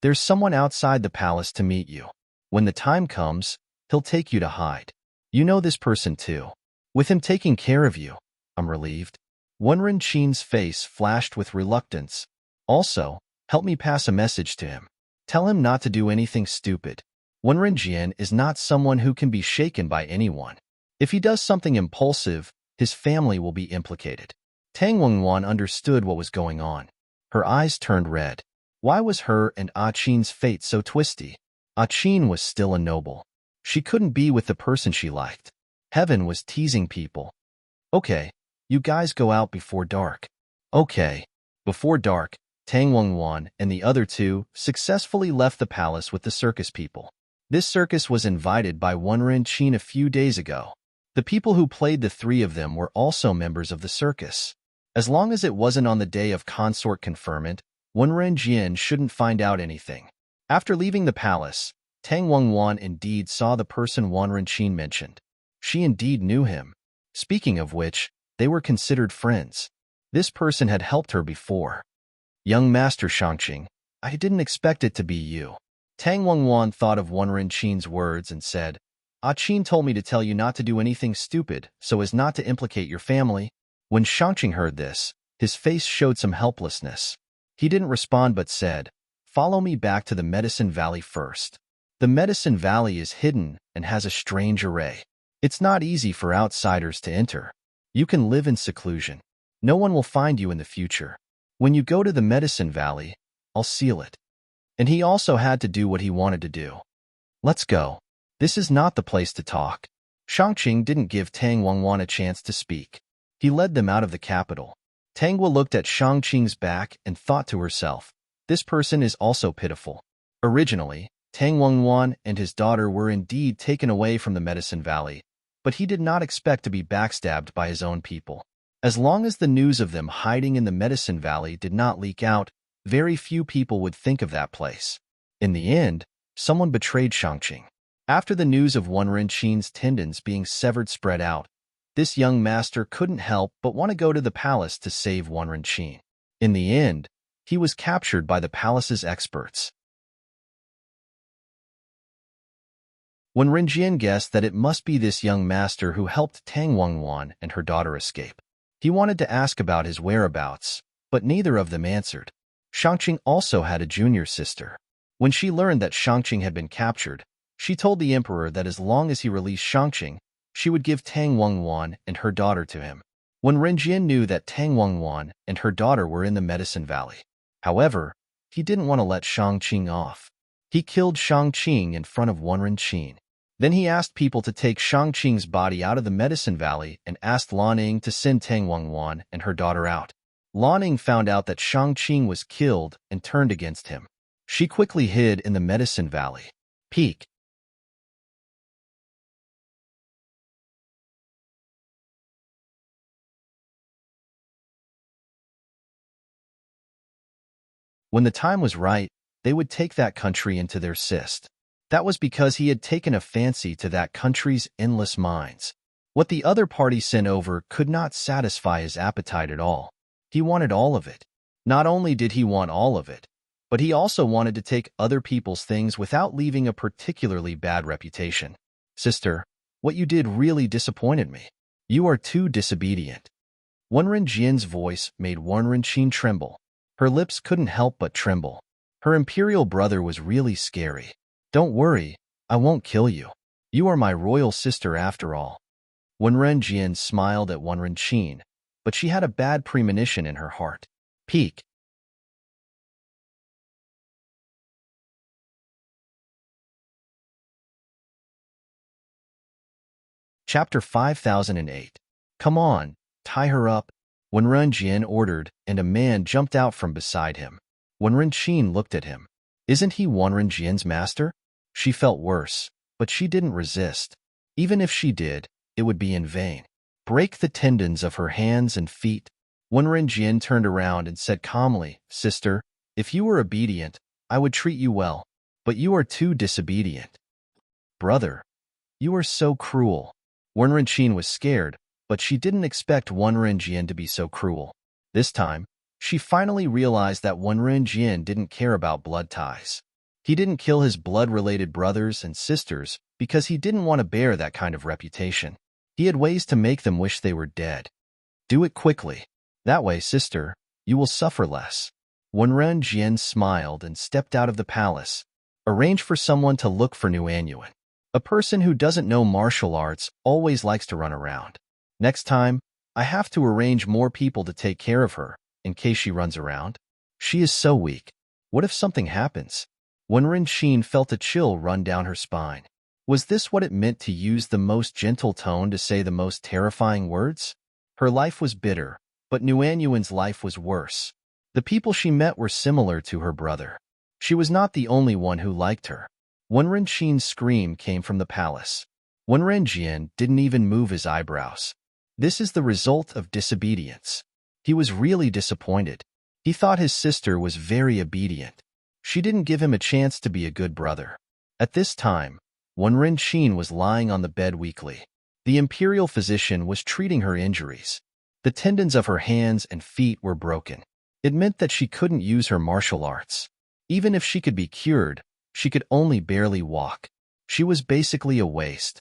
There's someone outside the palace to meet you. When the time comes, he'll take you to hide. You know this person too. With him taking care of you, I'm relieved. Wenren's face flashed with reluctance. Also, help me pass a message to him. Tell him not to do anything stupid. Wenren is not someone who can be shaken by anyone. If he does something impulsive, his family will be implicated. Tang Wengwan understood what was going on. Her eyes turned red. Why was her and Qin's fate so twisty? Qin was still a noble. She couldn't be with the person she liked. Heaven was teasing people. Okay, you guys go out before dark. Okay. Before dark, Tang Wengwan and the other two successfully left the palace with the circus people. This circus was invited by Wenren a few days ago. The people who played the three of them were also members of the circus. As long as it wasn't on the day of consort conferment, Wenren shouldn't find out anything. After leaving the palace, Tang Wengwan indeed saw the person Wenren mentioned. She indeed knew him. Speaking of which, they were considered friends. This person had helped her before. Young Master Shangqing, I didn't expect it to be you. Tang Wengwan thought of Wenren's words and said, Qin told me to tell you not to do anything stupid so as not to implicate your family. When Shangqing heard this, his face showed some helplessness. He didn't respond but said, "Follow me back to the Medicine Valley first." The Medicine Valley is hidden and has a strange array. It's not easy for outsiders to enter. You can live in seclusion. No one will find you in the future. When you go to the Medicine Valley, I'll seal it. And he also had to do what he wanted to do. Let's go. This is not the place to talk. Shangqing didn't give Tang Wangwan a chance to speak. He led them out of the capital. Tangwa looked at Shangqing's back and thought to herself, this person is also pitiful. Originally, Tang Wangwan and his daughter were indeed taken away from the Medicine Valley, but he did not expect to be backstabbed by his own people. As long as the news of them hiding in the Medicine Valley did not leak out, very few people would think of that place. In the end, someone betrayed Shangqing. After the news of Wenrenqin's tendons being severed spread out, this young master couldn't help but want to go to the palace to save Wenrenqin. In the end, he was captured by the palace's experts. When Renjian guessed that it must be this young master who helped Tang Wangwan and her daughter escape. He wanted to ask about his whereabouts, but neither of them answered. Shangqing also had a junior sister. When she learned that Shangqing had been captured, she told the emperor that as long as he released Shangqing, she would give Tang Wangwan and her daughter to him. When Renjian knew that Tang Wangwan and her daughter were in the Medicine Valley. However, he didn't want to let Shangqing off. He killed Shangqing in front of Wenrenqin. Then he asked people to take Shangqing's body out of the Medicine Valley and asked Lanning to send Tang Wangwan and her daughter out. Lanning found out that Shangqing was killed and turned against him. She quickly hid in the Medicine Valley. Peak. When the time was right, they would take that country into their cyst. That was because he had taken a fancy to that country's endless mines. What the other party sent over could not satisfy his appetite at all. He wanted all of it. Not only did he want all of it, but he also wanted to take other people's things without leaving a particularly bad reputation. Sister, what you did really disappointed me. You are too disobedient. Wenrenjian's voice made Wenrenqin tremble. Her lips couldn't help but tremble. Her imperial brother was really scary. Don't worry, I won't kill you. You are my royal sister after all. Wenrenjian smiled at Wenrenqin, but she had a bad premonition in her heart. Peak. Chapter 5008. Come on, tie her up, Wenrenjian ordered, and a man jumped out from beside him. Wenrenqin looked at him. Isn't he Wenrenjian's master? She felt worse, but she didn't resist. Even if she did, it would be in vain. Break the tendons of her hands and feet. Wenrenjian turned around and said calmly, Sister, if you were obedient, I would treat you well, but you are too disobedient. Brother, you are so cruel. Wenrenqin was scared, but she didn't expect Wenrenjian to be so cruel. This time, she finally realized that Wenrenjian didn't care about blood ties. He didn't kill his blood-related brothers and sisters because he didn't want to bear that kind of reputation. He had ways to make them wish they were dead. Do it quickly. That way, sister, you will suffer less. Wenrenjian smiled and stepped out of the palace. Arrange for someone to look for Nuanyuan. A person who doesn't know martial arts always likes to run around. Next time, I have to arrange more people to take care of her, in case she runs around. She is so weak. What if something happens? Wenrenqin felt a chill run down her spine. Was this what it meant to use the most gentle tone to say the most terrifying words? Her life was bitter, but Nuanyuan's life was worse. The people she met were similar to her brother. She was not the only one who liked her. Wenrenqin's scream came from the palace. Wenrenjian didn't even move his eyebrows. This is the result of disobedience. He was really disappointed. He thought his sister was very obedient. She didn't give him a chance to be a good brother. At this time, Wenrenqin was lying on the bed weakly. The imperial physician was treating her injuries. The tendons of her hands and feet were broken. It meant that she couldn't use her martial arts. Even if she could be cured, she could only barely walk. She was basically a waste.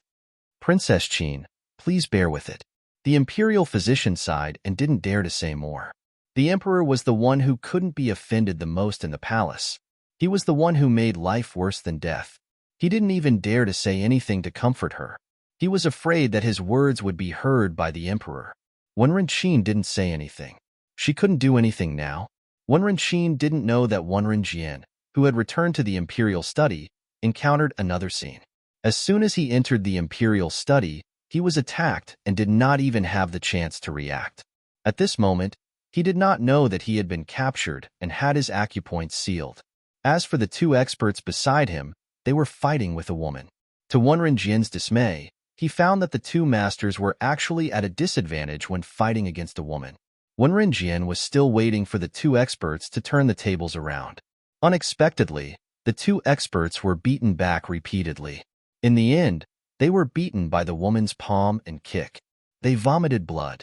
Princess Qin, please bear with it. The imperial physician sighed and didn't dare to say more. The emperor was the one who couldn't be offended the most in the palace. He was the one who made life worse than death. He didn't even dare to say anything to comfort her. He was afraid that his words would be heard by the emperor. Wenren didn't say anything. She couldn't do anything now. Wenren didn't know that Wenren, who had returned to the imperial study, encountered another scene. As soon as he entered the imperial study, he was attacked and did not even have the chance to react. At this moment, he did not know that he had been captured and had his acupoints sealed. As for the two experts beside him, they were fighting with a woman. To Wenren's dismay, he found that the two masters were actually at a disadvantage when fighting against a woman. Wenren was still waiting for the two experts to turn the tables around. Unexpectedly, the two experts were beaten back repeatedly. In the end, they were beaten by the woman's palm and kick. They vomited blood.